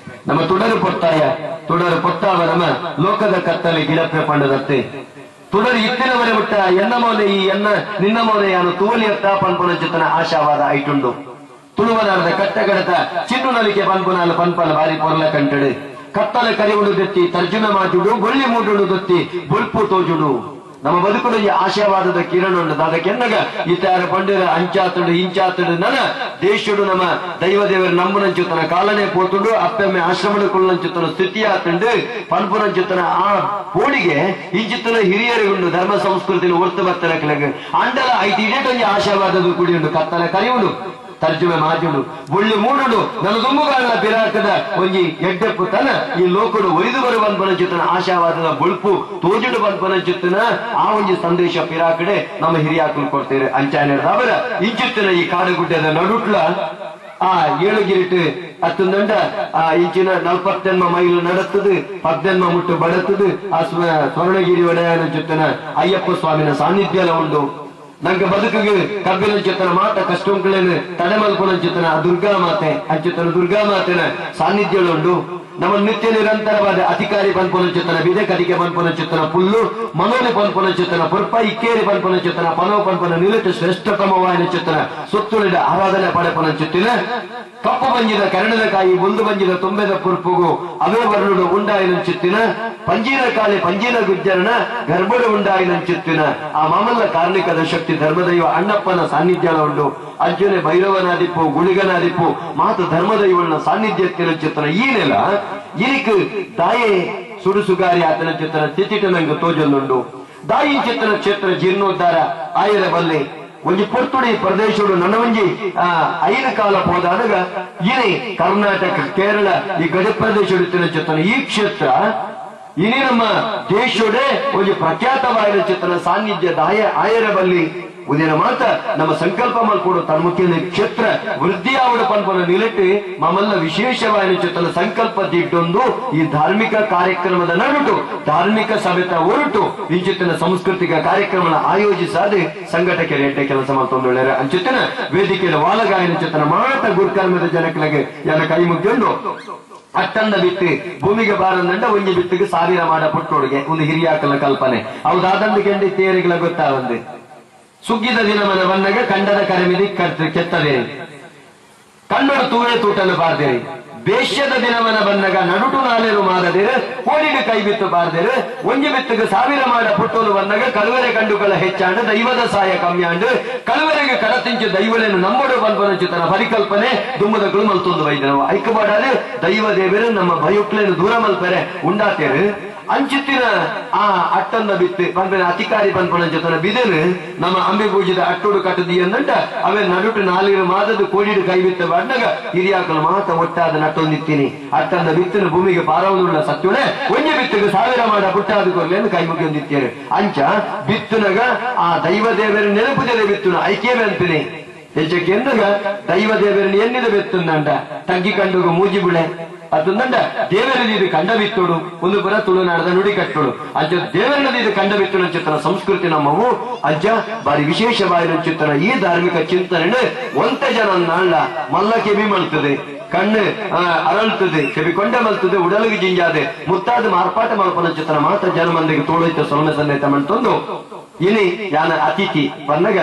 ನಮ್ಮ ತುಡರು ಪೊತ್ತಾವ ನಮ್ಮ ಲೋಕದ ಕತ್ತಲೆ ಗಿಡಪ್ಪೆ ಪಂಡದತ್ತೆ ತುಡರು ಇತ್ತಿನವರೆ ಬಿಟ್ಟ ಎನ್ನ ಮೌನೆ ಈ ಎನ್ನ ನಿನ್ನ ಮೌನೆ ಯಾನು ತೂವಲಿ ಎತ್ತ ಪನ್ಪನ ಚಿತ್ರನ ಆಶಾವಾದ ಐಟುಂಡು ತುಳುವನಾರದ ಕಟ್ಟಗಡತ ಚಿನ್ನು ನಲಿಕೆ ಪನ್ಪುನಾಲ ಪನ್ಪಲ ಬಾರಿ ಪೊರ್ಲ ಕಂಠಡು ಕತ್ತಲೆ ಕರಿವುಡು ದೆತ್ತಿ ತರ್ಜುನ ಮಾತುಡು ಗೊಳ್ಳಿ ಮೂಡುಡು ದೊತ್ತಿ ಬುಲ್ಪು ತೋಜುಡು ನಮ್ಮ ಬದುಕುಡು ಈ ಆಶಾವಾದದ ಕಿರಣ ಉಂಟು ಅದಕ್ಕೆನ್ನಗ ಇತ್ತಾರ ಪಂಡಿರ ಅಂಚಾತುಡು ಇಂಚಾತುಡು ನನ ದೇಶುಡು ನಮ್ಮ ದೈವ ದೇವರ ನಂಬುನಂಚುತ್ತನ ಕಾಲನೆ ಪೋತುಡು ಅಪ್ಪೆಮ್ಮೆ ಆಶ್ರಮದ ಕುಳ್ಳಂಚುತ್ತನ ಸ್ಥಿತಿ ಆತುಂಡು ಪನ್ಪುನಂಚುತ್ತನ ಆ ಪೋಡಿಗೆ ಇಂಚಿತ್ತನ ಹಿರಿಯರಿಗುಂಡು ಧರ್ಮ ಸಂಸ್ಕೃತಿ ಹೊರ್ತು ಬರ್ತನ ಕೆಳಗೆ ಅಂಡಲ ಐದು ಇಡೇಟೊಂದು ಆಶಾವಾದದ ಕುಡಿ ಉಂಟು ಕತ್ತಲೆ ಕರಿಯುಡು ತರ್ಜುಮೆ ಮಾಜುಡು ಬುಳ್ಳಿ ಮೂಡುಡು ನನ್ನ ದುಂಬುಗಾಳ ಬಿರಾಕದ ಒಂಜಿ ಎಡ್ಡೆಪ್ಪು ತನ ಈ ಲೋಕಡು ಒರಿದು ಬರುವ ಬಂಪನಂಚುತ್ತನ ಆಶಾವಾದದ ಬುಳ್ಪು ತೋಜುಡು ಬಂಪನಂಚುತ್ತನ ಆ ಒಂಜಿ ಸಂದೇಶ ಪಿರಾಕಡೆ ನಮ್ಮ ಹಿರಿಯಾಕಲು ಕೊಡ್ತೇವೆ ಅಂಚಾಯನವರ ಇಂಚುತ್ತಿನ ಈ ಕಾಡುಗುಡ್ಡದ ನಡುಟ್ಲ ಆ ಏಳುಗಿರಿಟ್ಟು ಹತ್ತೊಂದಂಡ ಆ ಇಂಚಿನ 40 ಮೈಲು ನಡತ್ತದು 18 ಮುಟ್ಟು ಬಡತದು ಆ ಸ್ವರ್ಣಗಿರಿ ಒಡೆಯನ ಜೊತೆನ ಅಯ್ಯಪ್ಪ ಸ್ವಾಮಿನ ಸಾನ್ನಿಧ್ಯ ಉಂಟು ನಂಗೆ ಬದುಕಿಗೆ ಕಬ್ಬಿನ ಚಿತ್ತನ ಮಾತ ಕಷ್ಟಂಗಳೇನು ತಡೆಮಲ್ಪನ ಚಿತ್ತನ ದುರ್ಗಾ ಮಾತೆ ಅಂಚಿತನ ದುರ್ಗಾ ಮಾತೆನ ಸಾನ್ನಿಧ್ಯಗಳುಂಟು ನಮ್ಮ ನಿತ್ಯ ನಿರಂತರವಾದ ಅಧಿಕಾರಿ ಪನ್ಪನ ಚಿತ್ತನ ಬಿದೆ ಕದಿಕೆ ಪನ್ಪನ ಚಿತ್ತನ ಪುಲ್ಲು ಮನೋಲಿ ಪನ್ಪನ ಚಿತ್ತನ ಪುರ್ಪ ಇಕ್ಕೇರಿ ಪನ್ಪನ ಚಿತ್ತನ ಪನೋ ಪನ್ಪನ ನಿಲುಟು ಶ್ರೇಷ್ಠತಮವಾದ ಚಿತ್ತನ ಸುತ್ತುಳಿದ ಆರಾಧನೆ ಪಡೆಪನ ಚಿತ್ತಿನ ಕಪ್ಪು ಬಂಜಿದ ಕರಣದ ಕಾಯಿ ಮುಂದು ಬಂಜಿದ ತುಂಬೆದ ಪುರ್ಪುಗು ಅವೇ ವರ್ಣುಡು ಉಂಡಾಯಿನ ಚಿತ್ತಿನ ಪಂಜೀನ ಕಾಲಿ ಪಂಜೀನ ಗುಜ್ಜರನ ಗರ್ಭಡು ಉಂಡಾಯಿನ ಚಿತ್ತಿನ ಆ ಮಾಮಲ್ಲ ಕಾರ್ಣಿಕದ ಶಕ್ತಿ ಧರ್ಮದೈವ ಅಣ್ಣಪ್ಪನ ಸಾನ್ನಿಧ್ಯ ಉಂಟು ಅರ್ಜುನೆ ಭೈರವನಾದಿಪ್ಪು ಗುಳಿಗನಾದಿಪ್ಪು ಮಾತು ಧರ್ಮದೈವನ ಸಾನ್ನಿಧ್ಯತ್ತಿನ ಚಿತ್ರನ ಈ ನೆಲ ಇರಿಕು ದಾಯೆ ಸುಡುಸುಗಾರಿ ಆತನ ಚಿತ್ರನ ತಿತ್ತಿಟ ನಂಗೆ ತೋಜಲ್ಲುಂಡು ದಾಯಿ ಚಿತ್ರನ ಕ್ಷೇತ್ರ ಜೀರ್ಣೋದ್ಧಾರ ಆಯರ ಬಲ್ಲೆ ಒಂಜಿ ಪೊರ್ತುಡಿ ಪ್ರದೇಶಗಳು ನನ್ನ ಒಂಜಿ 5 ಕಾಲ ಹೋದಾಗ ಇನಿ ಕರ್ನಾಟಕ ಕೇರಳ ಈ ಗಡಿ ಪ್ರದೇಶ ಚಿತ್ರನ ಈ ಕ್ಷೇತ್ರ ಇನಿ ನಮ್ಮ ದೇಶೋಡೆ ಒಂಜಿ ಪ್ರಖ್ಯಾತವಾದ ಚಿತ್ರನ ಸಾನ್ನಿಧ್ಯ ಆಯರ ಬಲ್ಲಿ ಉದಿನ ಮಾತ ನಮ್ಮ ಸಂಕಲ್ಪ ಮಲ್ಕೊಡು ತನ್ಮುಖಿಯ ಕ್ಷೇತ್ರ ವೃದ್ಧಿಯಾವಡ ಪನ್ಪನ ನಿಲಟ್ಟು ಮಮಲ್ಲ ವಿಶೇಷವಾದ ಚಿತ್ರನ ಸಂಕಲ್ಪ ದಿಟ್ಟೊಂದು ಈ ಧಾರ್ಮಿಕ ಕಾರ್ಯಕ್ರಮದ ನಡುಟು ಧಾರ್ಮಿಕ ಸಭೆತ ಹೊರಟು ಈ ಚಿತ್ರನ ಸಾಂಸ್ಕೃತಿಕ ಕಾರ್ಯಕ್ರಮ ಆಯೋಜಿಸಾದೆ ಸಂಘಟಕ ರೇಟೆ ಕೆಲಸ ಮಾಡ್ಕೊಂಡೊಳ್ಳೆ ಅಂಚಿತ್ತಿನ ವೇದಿಕೆಯ ವಾಲಗಾಯನ ಚಿತ್ರನ ಮಾತ ಗುರುಕರ್ಮದ ಜನಕಲಿಗೆ ಎಲ್ಲ ಕೈ ಮುಗ್ಕೊಂಡು ಅಟ್ಟಂದ ಬಿತ್ತು ಭೂಮಿಗೆ ಬಾರಂದಂಡ ಒಂಜಿ ಬಿತ್ತಿಗೆ 1000 ಮಾಡ ಪುಟ್ಟೋಡಿಗೆ ಒಂದು ಹಿರಿಯಾಕಲ ಕಲ್ಪನೆ ಹೌದಾದಂದು ಕೆಂಡಿ ತೇರಿಗಳ ಗೊತ್ತಾವಂದು ಸುಗ್ಗಿದ ದಿನಮನ ಬಂದಾಗ ಕಂಡದ ಕರೆಮಿದಿ ಕೆತ್ತದೆ ಕಣ್ಣು ತೂವೆ ತೂಟನ್ನು ಬಾರ್ದೇರಿ ಬೇಷ್ಯದ ದಿನವನ ಬಂದಾಗ ನಡುಟು ನಾಲೇರು ಮಾರದೇರು ಕೋಡಿಗೆ ಕೈ ಬಿತ್ತು ಬಾರ್ದೇರು ಒಂಜಿ ಬಿತ್ತಿಗೆ 1000 ಮಾಡ ಪುಟ್ಟೋಲು ಬಂದಾಗ ಕಳುವರೆ ಕಂಡುಗಳ ಹೆಚ್ಚಾಂಡು ದೈವದ ಸಹಾಯ ಕಮ್ಮಿಯಾಂಡು ಕಳುವರೆಗೆ ಕಡತಿಂಚು ದೈವಳನ್ನು ನಂಬಡು ಬಂಪನ ಚಿತ್ತನ ಪರಿಕಲ್ಪನೆ ದುಮ್ಮದಗಳು ಮಲ್ತೊಂದು ವೈದ್ಯನವು ಐಕಬಾಡಲು ದೈವ ದೇವರು ನಮ್ಮ ಭಯುಕ್ಲೇನು ದೂರ ಮಲ್ಪರೆ ಉಂಡಾತೇರು ಅಂಚಿತ್ತಿನ ಆ ಅಟ್ಟನ್ನ ಬಿತ್ತು ಪಂಪಿನ ಅಧಿಕಾರಿ ಪನ್ಪನ ಜೊತೆ ಬಿದೆನು ನಮ್ಮ ಅಂಬೆ ಪೂಜಿದ ಅಟ್ಟೋಡು ಕಟ್ಟದಿ ಅಂದಂಟ ಅವೇ ನಡುಟು 4 ಮಾದದು ಕೋಡಿಡು ಕೈ ಬಿತ್ತ ಬಂದಾಗ ಹಿರಿಯಾಕಲು ಮಾತ ಒಟ್ಟಾದ ನಟ್ಟೊಂದಿತ್ತೀನಿ ಅಟ್ಟನ್ನ ಬಿತ್ತನು ಭೂಮಿಗೆ ಪಾರವುಳ್ಳ ಸತ್ಯುಳೆ ಒಂಜಿ ಬಿತ್ತಿಗೆ 1000 ಮಾಡ ಪುಟ್ಟಾದ ಕೊರ್ಲೆಂದು ಕೈ ಮುಗಿಯೊಂದಿತ್ತೇರು ಅಂಚ ಬಿತ್ತುನಗ ಆ ದೈವ ದೇವರ ನೆನಪುದಲೆ ಬಿತ್ತುನ ಐಕ್ಯವೇ ಅಂತೀನಿ ಹೆಚ್ಚಕ್ಕೆ ಎಂದಾಗ ದೈವ ದೇವರನ್ನು ಎನ್ನಿದ ಬೆತ್ತುಂದಂಡ ತಗ್ಗಿ ಕಂಡುಗ ಮೂಜಿ ಬಿಳೆ ಅದಂಡ ದೇವರಲ್ಲಿ ಇದು ಕಂಡ ಬಿತ್ತೋಡು ಒಂದು ಪುರ ತುಳುನಾಡದ ನುಡಿ ಕಟ್ಟೋಡು ಅಜ್ಜ ದೇವರಲ್ಲಿ ಇದು ಕಂಡ ಬಿತ್ತುನ ಚಿತ್ರನ ಸಂಸ್ಕೃತಿ ನಮ್ಮವು ಅಜ್ಜ ಬಾರಿ ವಿಶೇಷವಾದ ಚಿತ್ರನ ಈ ಧಾರ್ಮಿಕ ಚಿಂತನೆ ಒಂತ ಜನ ನಾಳ ಮಲ್ಲ ಕೆಬಿ ಮಲ್ತದೆ ಕಣ್ಣು ಅರಳ್ತದೆ ಕೆಬಿಕೊಂಡೆ ಮಲ್ತದೆ ಉಡಲಿಗೆ ಜಿಂಜಾದೆ ಮುತ್ತಾದ ಮಾರ್ಪಾಟ ಮಲ್ಪನ ಚಿತ್ರ ಮಾತ್ರ ಜನ ಮಂದಿಗೆ ತೋಳೈತೆ ಸೊಲಮೆ ಸಂದೇತ ಮಾಡ್ತಂದು ಇನಿ ಯಾನ ಅತಿಥಿ ಬಂದಾಗ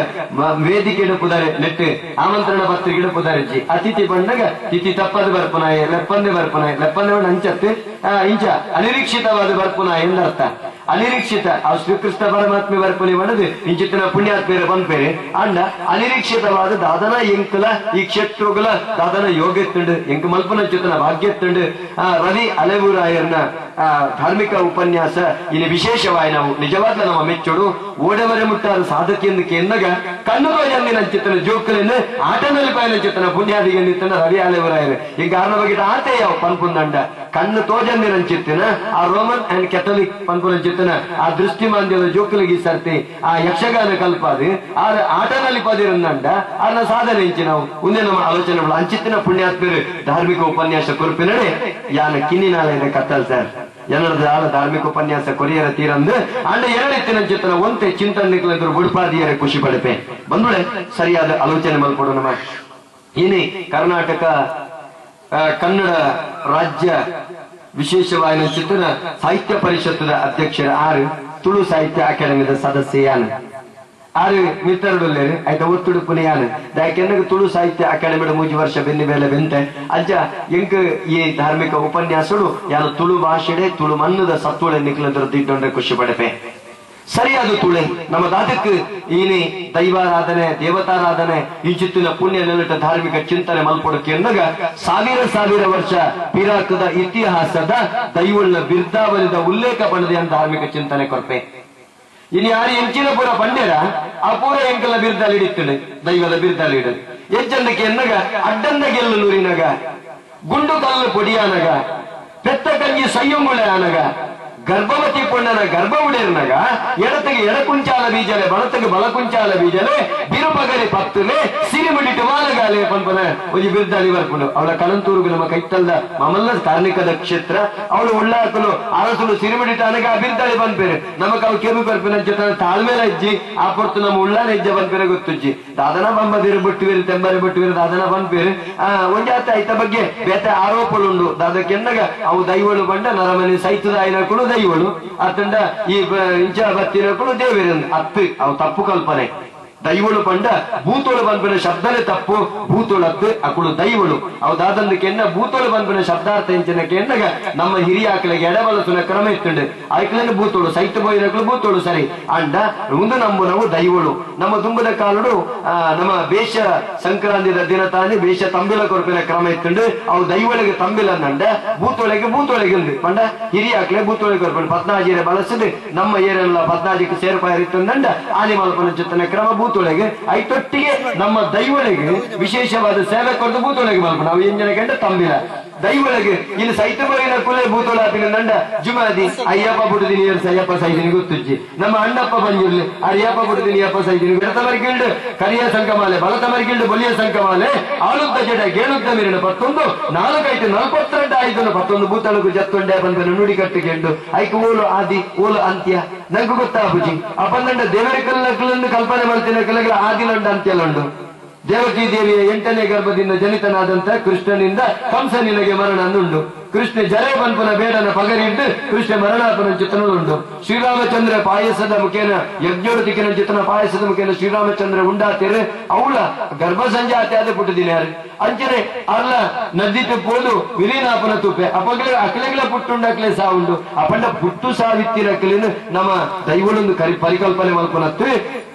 ವೇದಿಕೆ ಇಡಪುದಾರೆ ನೆಟ್ಟು ಆಮಂತ್ರಣ ಪತ್ರಿಕೆ ಇಡಪುದಾರೆ ಅತಿಥಿ ಬಂದಾಗ ತಿಥಿ ತಪ್ಪದು ಬರ್ಪುನಾಯ ಲೆಪ್ಪಂದೆ ಬರ್ಪುನಾಯ ಲೆಪ್ಪಂದೆ ಅಂಚತ್ತೆ ಇಂಚ ಅನಿರೀಕ್ಷಿತವಾದ ಬರ್ಪುನಾಯ ಎಂದರ್ಥ ಅನಿರೀಕ್ಷಿತ ಅವು ಶ್ರೀಕೃಷ್ಣ ಪರಮಾತ್ಮೆ ಬರ್ಪಲಿ ಮಾಡದು ಇಂಚಿತ್ತಿನ ಪುಣ್ಯಾತ್ಮೇರೆ ಬಂದ್ಪೇರೆ ಅಂಡ ಅನಿರೀಕ್ಷಿತವಾದ ದಾದನ ಎಂಕಲ ಈ ಕ್ಷೇತ್ರಗಳ ದಾದನ ಯೋಗ್ಯತ್ತುಂಡು ಎಂಕ ಮಲ್ಪನ ಚಿತ್ತನ ಭಾಗ್ಯತ್ತುಂಡು ರವಿ ಅಲೆವೂರಾಯರ್ನ ಧಾರ್ಮಿಕ ಉಪನ್ಯಾಸ ಇಲ್ಲಿ ವಿಶೇಷವಾಗಿ ನಾವು ನಿಜವಾದ ನಮ್ಮ ಮೆಚ್ಚೋಡು ಓಡವರೆ ಮುಟ್ಟಾರು ಸಾಧಕಿಯನ್ನು ಕೆನ್ನಗ ಕಣ್ಣು ತೋಜಂದಿನ ಚಿತ್ತನ ಜೋಕಲಿನ ಆಟನಲ್ಲಿ ಪಾಯನ ಚಿತ್ತನ ಪುಣ್ಯಾದಿಗೆ ನಿತ್ತನ ರವಿ ಅಲೆವೂರಾಯರು ಈ ಕಾರಣ ಬಗ್ಗೆ ಆತೆ ಯಾವ ಪನ್ಪುಂದಂಡ ಕಣ್ಣು ತೋಜಂದಿನ ಚಿತ್ತಿನ ಆ ರೋಮನ್ ಅಂಡ್ ಕೆಥೋಲಿಕ್ ಪನ್ಪುನ ಚಿತ್ತನ ಆ ದೃಷ್ಟಿ ಮಾಂದ್ಯದ ಜೋಕಲಿಗೆ ಸರ್ತಿ ಆ ಯಕ್ಷಗಾನ ಕಲ್ಪಾದು ಆ ಆಟನಲ್ಲಿ ಪದಿರಂದಂಡ ಅದನ್ನ ಸಾಧನೆ ಇಂಚಿ ನಾವು ಮುಂದೆ ನಮ್ಮ ಆಲೋಚನೆಗಳು ಅಂಚಿತ್ತಿನ ಪುಣ್ಯಾತ್ಮರು ಧಾರ್ಮಿಕ ಉಪನ್ಯಾಸ ಕುರುಪಿನಡೆ ಯಾನ ಕಿನ್ನಿನಾಲಯದ ಕತ್ತಲ್ ಸರ್ ಏನರದ ಆಳ ಧಾರ್ಮಿಕ ಉಪನ್ಯಾಸ ಕೊರಿಯರ ತೀರಂದು ಅಂಡ ಎರಡೆತ್ತಿನ ಚಿತ್ತನ ಒಂತೆ ಚಿಂತನೆಗಳು ಗುಡ್ಪಾದಿಯರ ಖುಷಿ ಪಡೆಪೆ ಬಂದುಳೆ ಸರಿಯಾದ ಆಲೋಚನೆ ಮಲ್ಪಡು ನಮ್ಮ ಏನೇ ಕರ್ನಾಟಕ ಕನ್ನಡ ರಾಜ್ಯ ವಿಶೇಷವಾಗಿ ಚಿತ್ತನ ಸಾಹಿತ್ಯ ಪರಿಷತ್ತದ ಅಧ್ಯಕ್ಷರ ಆರು ತುಳು ಸಾಹಿತ್ಯ ಅಕಾಡೆಮಿದ ಸದಸ್ಯಯಾನ ಆರು ಮಿತ್ರರುಳ್ಳೇರು ಆಯ್ತಾ ಒತ್ತುಡು ಪುನಿಯಾನ ಯಾಕೆಂದ್ರೆ ತುಳು ಸಾಹಿತ್ಯ ಅಕಾಡೆಮಿಡ 3 ವರ್ಷ ಬೆನ್ನಿ ಬೇಲೆ ಬೆಂತೆ ಅಜ್ಜ ಎಂಕ್ ಈ ಧಾರ್ಮಿಕ ಉಪನ್ಯಾಸಗಳು ಯಾರು ತುಳು ಭಾಷೆಡೆ ತುಳು ಮಣ್ಣದ ಸತ್ತುಳೆ ನಿಕ್ಲದ್ರ ದಿಟ್ಟೊಂಡ್ರೆ ಖುಷಿ ಪಡೆಪೆ ಸರಿಯಾದ ತುಳೆ ನಮ್ಮ ದಾದಕ್ಕೆ ಈನಿ ದೈವಾರಾಧನೆ ದೇವತಾರಾಧನೆ ಈ ಚಿತ್ತಿನ ಪುಣ್ಯ ನೆಲಟ ಧಾರ್ಮಿಕ ಚಿಂತನೆ ಮಲ್ಪೊಡಕ್ಕೆ ಅನ್ನಗ ಸಾವಿರ ವರ್ಷ ಪಿರಾಕದ ಇತಿಹಾಸದ ದೈವಳ್ಳ ಬಿರ್ದಾವಲಿದ ಉಲ್ಲೇಖ ಪಡೆದ ಧಾರ್ಮಿಕ ಚಿಂತನೆ ಕೊರ್ಪೆ ಇನ್ನು ಯಾರು ಎಂಚಿನ ಪೂರ ಪಂಡ್ಯರ ಆ ಪೂರ ಎಂಕಲ ಬಿರ್ದಾಲಿ ಹಿಡಿತಡೆ ದೈವದ ಬಿರ್ದಾಲಿ ಹಿಡ ಹೆಚ್ಚಂದಕ್ಕೆ ಎನ್ನಗ ಅಡ್ಡಂದ ಗೆಲ್ಲು ನೂರಿನಗ ಗುಂಡು ಕಲ್ಲು పొడియానಗ ಪೆತ್ತ ಕಂಜಿ ಸಯ್ಯಂಗುಳೆ ಆನಗ ಗರ್ಭವತಿ ಪೊಣ್ಣನ ಗರ್ಭ ಉಳೇರ್ನಗ ಎಡತೆಗೆ ಎಡಕುಂಚಾಲ ಬೀಜಲೆ ಬಲತೆಗೆ ಬಲಕುಂಚಾಲ ಬೀಜಲೆ ಬಿರುಪಗಲಿ ಪತ್ತಲೆ ಸಿರಿಮಿಡಿಟ್ಟು ವಾಲಗಾಲೆ ಪಂಪನ ಒಂದು ಬಿರ್ದಾಳಿ ಬರ್ಕೊಂಡು ಅವಳ ಕಣಂತೂರುಗು ನಮ್ಮ ಕೈತಲ್ದ ಮಮಲ್ಲ ಕಾರ್ಣಿಕದ ಕ್ಷೇತ್ರ ಅವಳು ಉಳ್ಳಾಕಲು ಅರಸಲು ಸಿರಿಮಿಡಿಟ್ಟು ಅನಗ ಆ ಬಿರ್ದಾಳಿ ಬಂದ್ಬೇರೆ ನಮಕ್ ಅವು ಕೆಬು ಬರ್ಪಿನ ಜೊತೆ ತಾಳ್ಮೇಲ ಇಜ್ಜಿ ಆ ಪೊರ್ತು ನಮ್ಮ ಉಳ್ಳಾನ ಹೆಜ್ಜೆ ಬಂದ್ಬೇರೆ ಗೊತ್ತುಜ್ಜಿ ದಾದನ ಬಂಬದಿರು ಬಿಟ್ಟುವಿರು ತೆಂಬರೆ ಬಿಟ್ಟುವಿರು ದಾದನ ಬಂದ್ಬೇರೆ ಒಂಜಾತ ಐತ ಬಗ್ಗೆ ಬೇತೆ ಆರೋಪಗಳುಂಡು ದಾದಕ್ಕೆ ಎನ್ನಗ ಅವು ದೈವಳು ಬಂಡ ನರಮನೆ ಸೈತದ ಆಯ್ನಗಳು ದೈವಳು ಅತ್ತಂಡ ಈ ಇಂಚ ಬತ್ತಿನಗಳು ದೇವರನ್ನು ಅತ್ತು ಅವು ತಪ್ಪು ಕಲ್ಪನೆ ದೈವಳು ಪಂಡ ಭೂತೋಳು ಬಂದ್ಬಿನ ಶಬ್ದನೇ ತಪ್ಪು ಭೂತೋಳು ಅತ್ತು ಅಕ್ಕಳು ದೈವಳು ಅವು ದಾದಂದಕ್ಕೆ ಎನ್ನ ಭೂತೋಳು ಬಂದ್ಬಿನ ಶಬ್ದಾರ್ಥ ಇಂಚನಕ್ಕೆ ಎನ್ನಗ ನಮ್ಮ ಹಿರಿಯ ಆಕಳಿಗೆ ಎಡಬಲಸುನ ಕ್ರಮ ಇತ್ತುಂಡು ಆಯ್ಕಲನ್ನು ಭೂತೋಳು ಸೈತ ಬೋಯಿನಗಳು ಭೂತೋಳು ಸರಿ ಅಂಡ ಮುಂದೆ ನಾವು ದೈವಳು ನಮ್ಮ ತುಂಬದ ಕಾಲಡು ನಮ್ಮ ಬೇಷ ಸಂಕ್ರಾಂತಿದ ದಿನ ತಾನೇ ಬೇಷ ತಂಬಿಲ ಕೊರಪಿನ ಕ್ರಮ ಇತ್ತುಂಡು ಅವು ದೈವಳಿಗೆ ತಂಬಿಲನ್ನಂಡ ಭೂತೋಳಿಗೆ ಉಂಡು ಪಂಡ ಹಿರಿಯ ಆಕಳೆ ಭೂತೋಳಿಗೆ ಕೊರಪಿನ 14 ಬಳಸಿದ್ರೆ ನಮ್ಮ ಏರೆಲ್ಲ 14 ಸೇರ್ಪಾಯಿತ್ತಂಡ ಆನೆ ಮಲ್ಪನ ಚಿತ್ತನ ಕ್ರಮ ಭೂತೊಳಗೆ ಐತೊಟ್ಟಿಗೆ ನಮ್ಮ ದೈವಳಿಗೆ ವಿಶೇಷವಾದ ಸೇವೆ ಕೊಟ್ಟು ಭೂತೊಳಗೆ ಮಲ್ಪ ನಾವು ಎಂಜನ ಕಂಡ ತಂಬಿಲ ದೈವಳಿಗೆ ಇಲ್ಲಿ ಸೈತ ಬರಿನ ಕುಲೆ ಭೂತೊಳ ನಂಡ ಜುಮಾದಿ ಅಯ್ಯಪ್ಪ ಬಿಡುದಿನಿ ಅಯ್ಯಪ್ಪ ಸೈದಿನಿ ಗೊತ್ತುಜ್ಜಿ ನಮ್ಮ ಅಣ್ಣಪ್ಪ ಬಂಜಿರ್ಲಿ ಅಯ್ಯಪ್ಪ ಬಿಡುದಿನಿ ಅಪ್ಪ ಸೈದಿನಿ ಬೆಳತಮರಿಗಿಲ್ಡು ಕರಿಯ ಸಂಕಮಾಲೆ ಬಲತಮರಿಗಿಲ್ಡು ಬಲಿಯ ಸಂಕಮಾಲೆ ಆಳುತ್ತ ಜಡ ಗೇಳುತ್ತ ಮೀರಿನ 11 4 42 ಆಯ್ತು 11 ಭೂತಳಗು ಜತ್ತೊಂಡೆ ಬಂದ ನುಡಿ ಕಟ್ಟಿಗೆಂಡು ಐಕ ಓಲು ಆದಿ ಓಲು ಅಂತ್ಯ ನಂಗೆ ಗೊತ್ತಾ ಬುಜಿ ಅಪ್ಪಂದಂಡ ದೇವರ ಕಲ್ಲನ್ನು ಕಲ್ಪನೆ ಮಾಡ್ತೇನೆ ಕಲಗಳ ಆದಿಲಂಡ ಅಂತ್ಯಲ್ಲ ಉಂಡು ದೇವಕಿ ದೇವಿಯ 8ನೇ ಗರ್ಭದಿಂದ ಜನಿತನಾದಂತ ಕೃಷ್ಣನಿಂದ ಕಂಸ ನಿನಗೆ ಮರಣ ಅಂದುಂಡು ಕೃಷ್ಣ ಜರೆ ಪಂಪನ ಬೇಡನ ಪಗರಿಟ್ಟು ಕೃಷ್ಣ ಮರಣಾಪನ ಚಿತ್ರನುಂಡು ಶ್ರೀರಾಮಚಂದ್ರ ಪಾಯಸದ ಮುಖೇನ ಯಜ್ಞೋಡತಿಕಿನ ಚಿತ್ರನ ಪಾಯಸದ ಮುಖೇನ ಶ್ರೀರಾಮಚಂದ್ರ ಉಂಡಾತಿರೆ ಅವಳ ಗರ್ಭ ಸಂಜಾತಿ ಆದ ಪುಟ್ಟದಿನಾರು ಅಂಚನೆ ಅಲ್ಲ ನದಿಟ್ಟು ಪೋದು ವಿಲೀನಾಪನ ತುಪ್ಪೆ ಅಪಗಳ ಅಕಲೆಗಳ ಪುಟ್ಟುಂಡಕ್ಲೆ ಸಾವುಂಡು ಅಪಂಡ ಪುಟ್ಟು ಸಾವಿತ್ತಿರಕಲಿನ ನಮ್ಮ ದೈವಳೊಂದು ಪರಿಕಲ್ಪನೆ ಮಲ್ಪನತ್ತು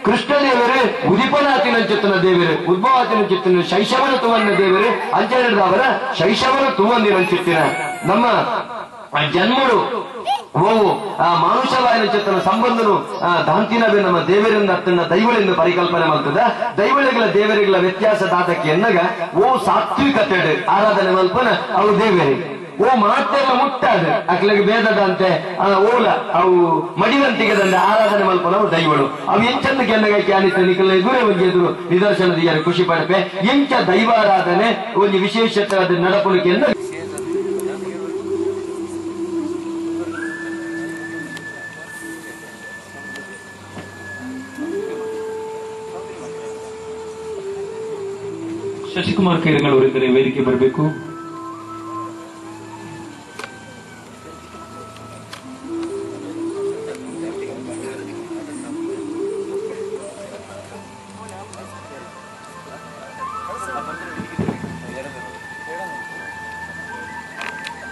ಕೃಷ್ಣ ದೇವರೇ ಉದಿಪನಾಥಿನ ಚಿತ್ತನ ದೇವರೇ ಉದ್ಭವಾತಿನ ಚಿತ್ತನ ಶೈಶವನ ತುವನ್ನ ದೇವರೇ ಅಂಚನೆ ಅವರ ಶೈಶವನ ತುವಂದಿನ ಚಿತ್ತಿನ ನಮ್ಮ ಜನ್ಮಡು ಓವು ಆ ಮಾನುಷವಾಯನ ಚಿತ್ತನ ಸಂಬಂಧನು ದಾಂತಿನವೇ ನಮ್ಮ ದೇವರಿಂದ ತನ್ನ ದೈವಳಿಂದ ಪರಿಕಲ್ಪನೆ ಮಾಡ್ತದ ದೈವಳಿಗಳ ದೇವರಿಗಳ ವ್ಯತ್ಯಾಸದಾತಕ್ಕೆ ಎನ್ನಗ ಓ ಸಾತ್ವಿಕತೆ ಆರಾಧನೆ ಮಲ್ಪನ ಅವು ದೇವರೇ ಓ ಮಾತೆಲ್ಲ ಮುಟ್ಟಾದು ಅಕ್ಲಿಗೆ ಬೇದದಂತೆ ಓಲ ಅವು ಮಡಿವಂತಿಗೆದಂಡ ಆರಾಧನೆ ಮಲ್ಪನ ಅವು ದೈವಳು ಅವು ಎಂಚಂದ ಕೆನ್ನಗಕ್ಕೆ ಅನಿತ ನಿಖಲ ಎದುರೇ ಒಂದು ಎದುರು ನಿದರ್ಶನದ ಖುಷಿ ಪಡಪೆ ಎಂಚ ದೈವಾರಾಧನೆ ಒಂದು ವಿಶೇಷತೆ ನಡಪುಲಿಕೆ ಎಂದ ಶಶಿಕುಮಾರ್ ಕೈರಂಗಳು ಅವರಿದ್ದರೆ ವೇದಿಕೆ ಬರಬೇಕು.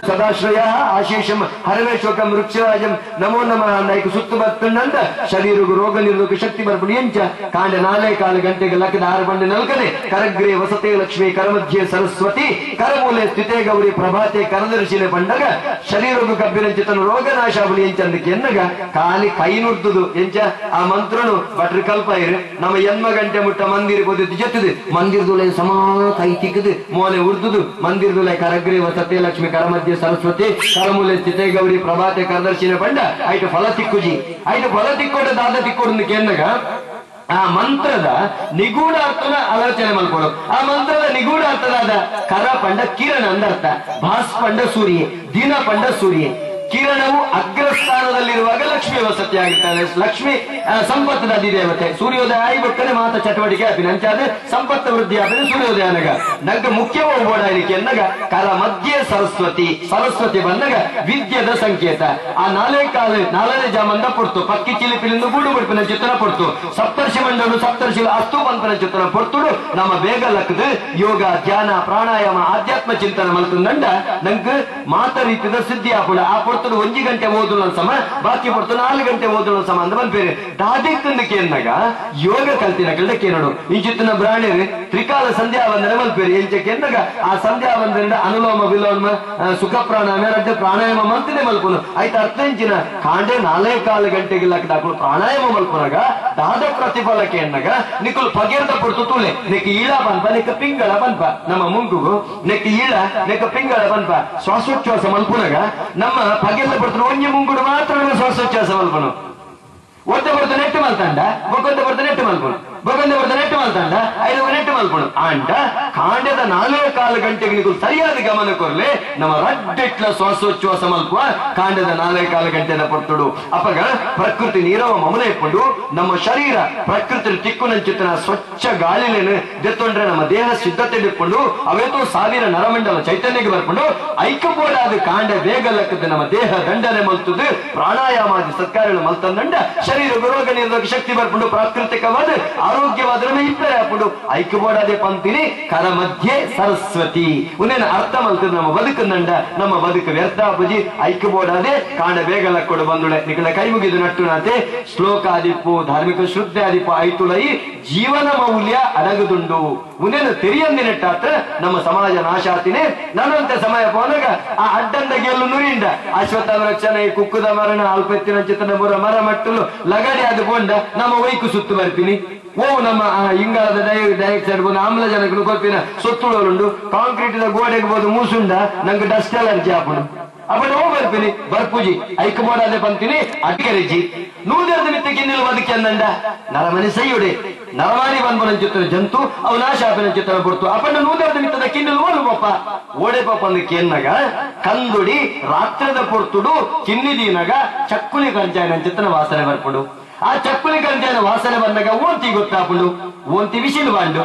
ಸದಾಶ್ರಯ ಆಶೇಷಂ ಹರವೇ ಶೋಕಂ ವೃಕ್ಷರಾಜಂ ನಮೋ ನಮಃ ನಾಯ್ಕ ಸುತ್ತು ಬತ್ತಂದ ಶರೀರಗೂ ರೋಗ ನಿರೋಧಕ ಶಕ್ತಿ ಬರ್ಪಡಿ ಎಂಚ ಕಾಂಡ 4 ಗಂಟೆಗೆ ಲಕ್ಕದ 6 ಬಂಡೆ ನಲ್ಕನೆ ಕರಗ್ರೆ ವಸತೆ ಲಕ್ಷ್ಮಿ ಕರಮಧ್ಯೆ ಸರಸ್ವತಿ ಕರಮೂಲೆ ಸ್ಥಿತೇ ಗೌರಿ ಪ್ರಭಾತೆ ಕರದರ್ಶಿಲೆ ಬಂಡಗ ಶರೀರಗೂ ಕಬ್ಬಿನಂಚ ತನ್ನ ರೋಗ ನಾಶಾವಳಿ ಎಂಚಂದಕ್ಕೆ ಎನ್ನಗ ಕಾಲಿ ಕೈ ನುಡ್ದುದು ಎಂಚ ಆ ಮಂತ್ರನು ಬಟ್ರಿ ಕಲ್ಪ ಇರು ನಮ್ಮ ಎನ್ಮ ಗಂಟೆ ಮುಟ್ಟ ಮಂದಿರ ಬೋದಿದ್ದು ಜೊತ್ತಿದು ಮಂದಿರದುಲೆ ಸಮಾ ಕೈ ತಿಕ್ಕದು ಮೋಲೆ ಉರ್ದುದು ಮಂದಿರದುಲೆ ಕರಗ್ರೆ ವಸತೆ ಲಕ್ಷ್ಮಿ ಕರಮಧ್ಯೆ ಸರಸ್ವತಿ ಕರಮೂಲೆ ಸ್ಥಿತೇ ಗೌರಿ ಪ್ರಭಾತೆ ಕರದರ್ಶಿಲೆ ಬಂಡ ಐಟು ಫಲ ತಿಕ್ಕುಜಿ ಐಟು ಫಲ ತಿಕ್ಕೋಟ ದಾದ ತಿಕ್ಕೋಡು ಕೆನ್ನಗ ಆ ಮಂತ್ರದ ನಿಗೂಢ ಅರ್ಥನ ಆಲೋಚನೆ ಮಾಡ್ಕೊಡು ಆ ಮಂತ್ರದ ನಿಗೂಢ ಅರ್ಥದಾದ ಕರ ಪಂಡ ಕಿರಣ ಅಂದರ್ಥ ಭಾಸ್ ಪಂಡ ಸೂರ್ಯ ದಿನ ಪಂಡ ಸೂರ್ಯ ಕಿರಣವು ಅಗ್ರಸ್ಥಾನದಲ್ಲಿರುವಾಗ ಲಕ್ಷ್ಮಿ ವಸತಿ ಆಗಿರ್ತಾನೆ ಲಕ್ಷ್ಮಿ ಸಂಪತ್ತದ ಅಧಿದೇವತೆ ಸೂರ್ಯೋದಯ ಆಗಿಬಿಟ್ಟನೆ ಮಾತ ಚಟುವಟಿಕೆ ಆಪಿನ ಅಂಚಾದ ಸಂಪತ್ತ ವೃದ್ಧಿ ಆಪಿನ ಸೂರ್ಯೋದಯ ಅನ್ನಗ ನಂಗೆ ಮುಖ್ಯವಾಗಿ ಓಡಾಡಿಕೆ ಅನ್ನಗ ಕರ ಮಧ್ಯೆ ಸರಸ್ವತಿ ಬಂದಾಗ ವಿದ್ಯದ ಸಂಕೇತ ಆ 4 ಜಾಮಂದ ಪೊರ್ತು ಪಕ್ಕಿ ಚಿಲಿಪಿಲಿಂದ ಗೂಡು ಬಿಡ್ಪಿನ ಚಿತ್ರಣ ಪೊರ್ತು ಸಪ್ತರ್ಷಿ ಮಂಡಳು ಸಪ್ತರ್ಷಿ ಅಸ್ತು ಪಂಪನ ಚಿತ್ರಣ ಪೊರ್ತುಡು ನಮ್ಮ ಬೇಗ ಲಕ್ಕದ ಯೋಗ ಧ್ಯಾನ ಪ್ರಾಣಾಯಾಮ ಆಧ್ಯಾತ್ಮ ಚಿಂತನೆ ಮಲ್ತಂದಂಡ ನಂಗೆ ಮಾತ ರೀತಿಯ ಸಿದ್ಧಿ ಆಪುಡ ಆ ಪೊರ್ತುಡು 1 ಗಂಟೆ ಓದುವ ಸಮ ಬಾಕಿ ಪೊರ್ತು 4 ಗಂಟೆ ಓದುವ ಸಮ ಅಂತ ಬಂದ್ಬೇರೆ ದಾದಿಕ್ಕಂದಕ್ಕೆ ಅಂದಾಗ ಯೋಗ ಕಲ್ತಿನ ಕಲ್ದಕ್ಕೆ ನೋಡು ಈ ಚಿತ್ತನ ಬ್ರಾಣಿರು ತ್ರಿಕಾಲ ಸಂಧ್ಯಾ ವಂದನೆ ಮಲ್ಪೇರಿ ಎಂಚಕ್ಕೆ ಅಂದಾಗ ಆ ಸಂಧ್ಯಾ ವಂದನೆ ಅನುಲೋಮ ವಿಲೋಮ ಸುಖ ಪ್ರಾಣಾಯಾಮ ರಡ್ಡ ಪ್ರಾಣಾಯಾಮ ಮಂತನೆ ಮಲ್ಪುನು ಆಯ್ತು ಅರ್ಥ ಎಂಚಿನ ಕಾಂಡೆ 4 ಗಂಟೆಗೆ ದಾಖಲು ಪ್ರಾಣಾಯಾಮ ಮಲ್ಪುನಾಗ ದಾದ ಪ್ರತಿಫಲಕ್ಕೆ ಅಂದಾಗ ನಿಕ್ಕಲು ಪಗೆರ್ದ ಪೊರ್ತು ತುಳೆ ನೆಕ್ ಈಳ ಬನ್ಪ ನೆಕ್ಕ ಪಿಂಗಳ ಬನ್ಪ ನಮ್ಮ ಮುಂಗುಗು ನೆಕ್ ಈಳ ನೆಕ್ಕ ಪಿಂಗಳ ಬನ್ಪ ಶ್ವಾಸೋಚ್ಛ್ವಾಸ ಮಲ್ಪುನಾಗ ನಮ್ಮ ಪಗೆಲ್ಲ ಪಡ್ತಾನೆ ಒಂಜಿ ಮುಂಗುಡು ಮಾತ್ರ ಶ್ವಾಸೋಚ್ಛ್ವಾಸ ಮಲ್ಪನು ಒದ್ದೆ ಬರ್ತಾನೆ ನೆಟ್ಟು ಮಲ್ತಂಡ ಬೊಕ್ಕೊಂದೆ ಬರ್ತಾನೆ ನೆಟ್ಟು ಮಲ್ಪನು ಬೊಕ್ಕೊಂದೆ ಬರ್ತಾನೆ ನೆಟ್ಟು ಮಲ್ತಂಡ 5 ನೆಟ್ಟು ಮಲ್ಪನು ಅಂಡ ಕಾಂಡದ 4 ಗಂಟೆಗೆ ನೀವು ಸರಿಯಾದ ಗಮನ ಕೊರ್ಲೆ ನಮ್ಮ ರಡ್ಡೆಟ್ಲ ಶ್ವಾಸೋಚ್ಛ್ವಾಸ ಮಲ್ಪುವ ಕಾಂಡದ 4 ಗಂಟೆದ ಪೊರ್ತುಡು ಅಪಗ ಪ್ರಕೃತಿ ನೀರವ ಮಮನೆ ಇಪ್ಪುಂಡು ನಮ್ಮ ಶರೀರ ಪ್ರಕೃತಿ ತಿಕ್ಕುನಂಚಿತ್ತನ ಸ್ವಚ್ಛ ಗಾಳಿಲೇನು ದೆತ್ತೊಂಡ್ರೆ ನಮ್ಮ ದೇಹ ಸಿದ್ಧತೆ ಇಟ್ಕೊಂಡು ಅವೇತೋ 1000 ನರಮಂಡಲ ಚೈತನ್ಯಕ್ಕೆ ಬರ್ಕೊಂಡು ಐಕ್ಯಬೋಡಾದ ಕಾಂಡ ಬೇಗ ಲಕ್ಕದ ನಮ್ಮ ದೇಹ ದಂಡನೆ ಮಲ್ತುದು ಪ್ರಾಣಾಯಾಮಾದಿ ಸತ್ಕಾರಗಳು ಮಲ್ತಂದಂಡ ಶರೀರ ರೋಗ ನಿರೋಧಕ ಶಕ್ತಿ ಬರ್ಕೊಂಡು ಪ್ರಾಕೃತಿಕವಾದ ಆರೋಗ್ಯವಾದ ಇಬ್ಬರೇ ಹಾಕೊಂಡು ಐಕ್ಯಬೋಡಾದೆ ಪಂಕ್ತಿನಿ ಕರ ಮಧ್ಯೆ ಸರಸ್ವತಿ ಉನ್ನೇನ ಅರ್ಥ ಮಲ್ತದ ನಮ್ಮ ಬದುಕಂದಂಡ ನಮ್ಮ ಬದುಕು ವ್ಯರ್ಥ ಬುಜಿ ಐಕ್ಯಬೋಡಾದೆ ಕಾಂಡ ಬೇಗ ಲಕ್ಕೊಡು ಬಂದುಳೆ ನಿಖಲ ಕೈ ಮುಗಿದು ನಟ್ಟುನಾತೆ ಶ್ಲೋಕಾದಿಪ್ಪು ಧಾರ್ಮಿಕ ಶ್ರದ್ಧೆ ಆದಿಪ್ಪು ಐತುಲೈ ಜೀವನ ಮೌಲ್ಯ ಅಡಗದುಂಡು ಉನ್ನೇನು ತೆರಿಯಂದಿನೆಟ್ಟಾತ್ರ ನಮ್ಮ ಸಮಾಜ ನಾಶಾತಿನೇ ನನ್ನಂತೆ ಸಮಯ ಪೋನಾಗ ಆ ಅಡ್ಡಂದ ಗೆಲ್ಲು ನುರಿಂಡ ಅಶ್ವತ್ಥ ರಕ್ಷಣೆ ಕುಕ್ಕುದ ಮರಣ ಅಲ್ಪೆತ್ತಿನ ಚಿತ್ತನ ಮರ ಮಟ್ಟಲು ಲಗಡಿ ಅದು ಕೊಂಡ ನಮ್ಮ ವೈಕು ಸುತ್ತು ಬರ್ತೀನಿ ಓ ನಮ್ಮ ಇಂಗಾಲದ ಡೈಆಕ್ಸೈಡ್ ಬಂದು ಆಮ್ಲಜನಕನು ಕೊಲ್ಪಿನ ಸೊತ್ತುಳುಂಡು ಕಾಂಕ್ರೀಟ್ ಗೋಡೆಗೆ ಬೋದು ಮೂಸುಂಡ ನಂಗೆ ಡಸ್ಟ್ ಅಲರ್ಜಿ ಹಾಕೊಂಡು ಅಪ್ಪನ ಹೋಗಿ ಬರ್ತೀನಿ ಬರ್ಪೂಜಿ ಐಕ್ ಮಾಡೋದೇ ಬಂತೀನಿ ಅಡ್ಕರಿಜಿ 100 ನಿಮಿತ್ತಕ್ಕೆ ನಿಲ್ಲುವುದಕ್ಕೆ ಅಂದಂಡ ನರಮನೆ ಸೈಯುಡೆ ನರಮಾನಿ ಬಂದ್ಬನ ಚಿತ್ರ ಜಂತು ಅವು ನಾಶಾಪಿನ ಚಿತ್ರ ಕೊಡ್ತು ಅಪ್ಪನ 100 ನಿಮಿತ್ತದ ಕಿನ್ನಲು ಓಲು ಪಾಪ ಓಡೆ ಪಾಪ ಅಂದಕ್ಕೆ ಎನ್ನಗ ಕಂದುಡಿ ರಾತ್ರದ ಪೊರ್ತುಡು ಕಿನ್ನಿದೀನಾಗ ಚಕ್ಕುಲಿ ಕಂಚಾಯನ ಚಿತ್ರನ ವಾಸನೆ ಬರ್ಪುಡು ಆ ಚಕ್ಕುಲಿ ಕಂಚಾಯನ ವಾಸನೆ ಬಂದಾಗ ಓಂತಿ ಗೊತ್ತಾಪುಂಡು ಓಂತಿ ವಿಶಿಲು ಬಾಂಡು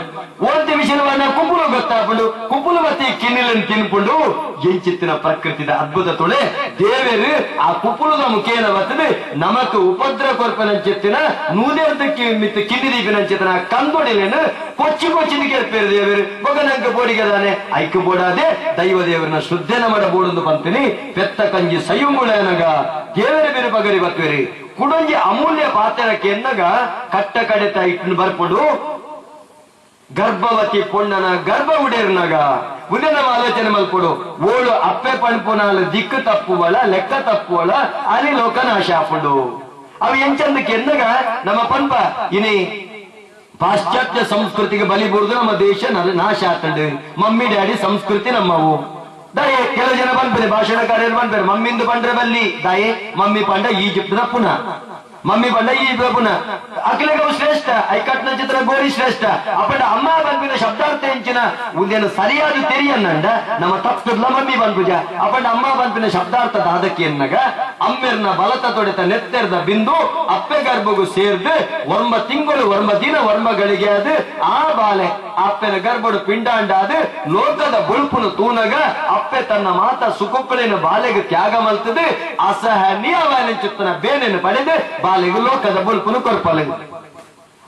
ಓಂತಿ ವಿಶಿಲು ಬಾಂಡ ಕುಂಪುಲು ಗೊತ್ತಾಪುಂಡು ಕುಂಪುಲು ಮತ್ತೆ ಕಿನ್ನಿಲನ್ನು ತಿನ್ಪುಂಡು ಎಂಚಿತ್ತಿನ ಪ್ರಕೃತಿದ ಅದ್ಭುತ ತುಳೆ ದೇವರು ಆ ಕುಪ್ಪುಲದ ಮುಖೇನ ಬರ್ತದೆ ನಮಕ್ ಉಪದ್ರ ಕೊರ್ಪನಂಚಿತ್ತಿನ 100 ಮಿತ್ತು ಕಿನ್ನಿದೀಪಿನಂಚಿತ್ತಿನ ಕಂದೊಡಿಲೇನು ಕೊಚ್ಚಿ ಕೊಚ್ಚಿದ ಕೇಳ್ಪೇರು ದೇವರು ಬೊಗನಂಕ ಬೋಡಿಗೆದಾನೆ ಐಕ್ಯ ಬೋಡಾದೆ ದೈವ ದೇವರನ್ನ ಶುದ್ಧನ ಮಾಡ ಬೋಡೊಂದು ಬಂತೀನಿ ಪೆತ್ತ ಕಂಜಿ ಸಯುಂಗುಳನಗ ದೇವರ ಬೇರೆ ಬಗರಿ ಬರ್ತೇರಿ ಕುಡಂಜಿ ಅಮೂಲ್ಯ ಪಾತ್ರಕ್ಕೆ ಎನ್ನಗ ಕಟ್ಟ ಕಡೆತ ಇಟ್ಟು ಬರ್ಕೊಂಡು ಗರ್ಭವತಿ ಪೊಣ್ಣನ ಗರ್ಭ ಉಡೇರ್ನಾಗ ಉದಯನ ಆಲೋಚನೆ ಮಲ್ಕೊಡು ಓಳು ಅಪ್ಪೆ ಪಣಪುನಾಲು ದಿಕ್ಕು ತಪ್ಪುವಳ ಲೆಕ್ಕ ತಪ್ಪುವಳ ಅಲ್ಲಿ ಲೋಕನಾಶ ಹಾಕೊಂಡು ಅವು ಎಂಚಂದಕ್ಕೆ ಎನ್ನಗ ನಮ್ಮ ಪಂಪ ಇನಿ ಪಾಶ್ಚಾತ್ಯ ಸಂಸ್ಕೃತಿಗೆ ಬಲಿ ಬುರ್ದು ನಮ್ಮ ದೇಶ ನಾಶ ಆಗ್ತದೆ ಮಮ್ಮಿ ಡ್ಯಾಡಿ ಸಂಸ್ಕೃತಿ ನಮ್ಮವು ದಯೆ ಕೆಲವು ಜನ ಬಂದ್ಬೇರೆ ಭಾಷಣಕಾರರು ಬಂದ್ಬೇರೆ ಮಮ್ಮಿಂದು ಬಂದ್ರೆ ಬಲ್ಲಿ ದಯೆ ಮಮ್ಮಿ ಪಂಡ ಈಜಿಪ್ಟ್ನ ಪುನಃ ಮಮ್ಮಿ ಪಂಡ ಈ ಪುನಃ ಅಖಿಲಗವು ಶ್ರೇಷ್ಠ ಐಕಟ್ನ ಚಿತ್ರ ಗೋರಿ ಶ್ರೇಷ್ಠ ಅಪ್ಪಂಡ ಅಮ್ಮ ಬಂದ್ಬಿನ ಶಬ್ದಾರ್ಥ ಹೆಂಚಿನ ಉದೇನು ಸರಿಯಾದ ತೆರಿಯನ್ನಂಡ ನಮ್ಮ ತಪ್ಪುದ್ಲ ಮಮ್ಮಿ ಬಂದ್ಬುಜ ಅಪ್ಪಂಡ ಅಮ್ಮ ಬಂದ್ಬಿನ ಶಬ್ದಾರ್ಥದ ಅದಕ್ಕೆ ಎನ್ನಗ ಅಮ್ಮೆರ್ನ ಬಲತ ತೊಡೆತ ನೆತ್ತೆರ್ದ ಬಿಂದು ಅಪ್ಪೆ ಗರ್ಭಗೂ ಸೇರ್ದು 9 ತಿಂಗಳು 9 ದಿನ 9 ಗಳಿಗೆ ಅದು ಆ ಬಾಲೆ ಅಪ್ಪೆನ ಗರ್ಭಡು ಪಿಂಡಾಂಡ ಅದು ಲೋಕದ ಬುಳ್ಪುನು ತೂನಗ ಅಪ್ಪೆ ತನ್ನ ಮಾತ ಸುಕುಕ್ಕಳಿನ ಬಾಲೆಗೆ ತ್ಯಾಗ ಮಲ್ತದೆ ಅಸಹನೀಯವಾದ ಚಿತ್ತನ ಬೇನೆಯನ್ನು ಪಡೆದು ಬಾಲೆಗೆ ಲೋಕದ ಬುಳ್ಪುನು ಕೊರ್ಪಲೆದು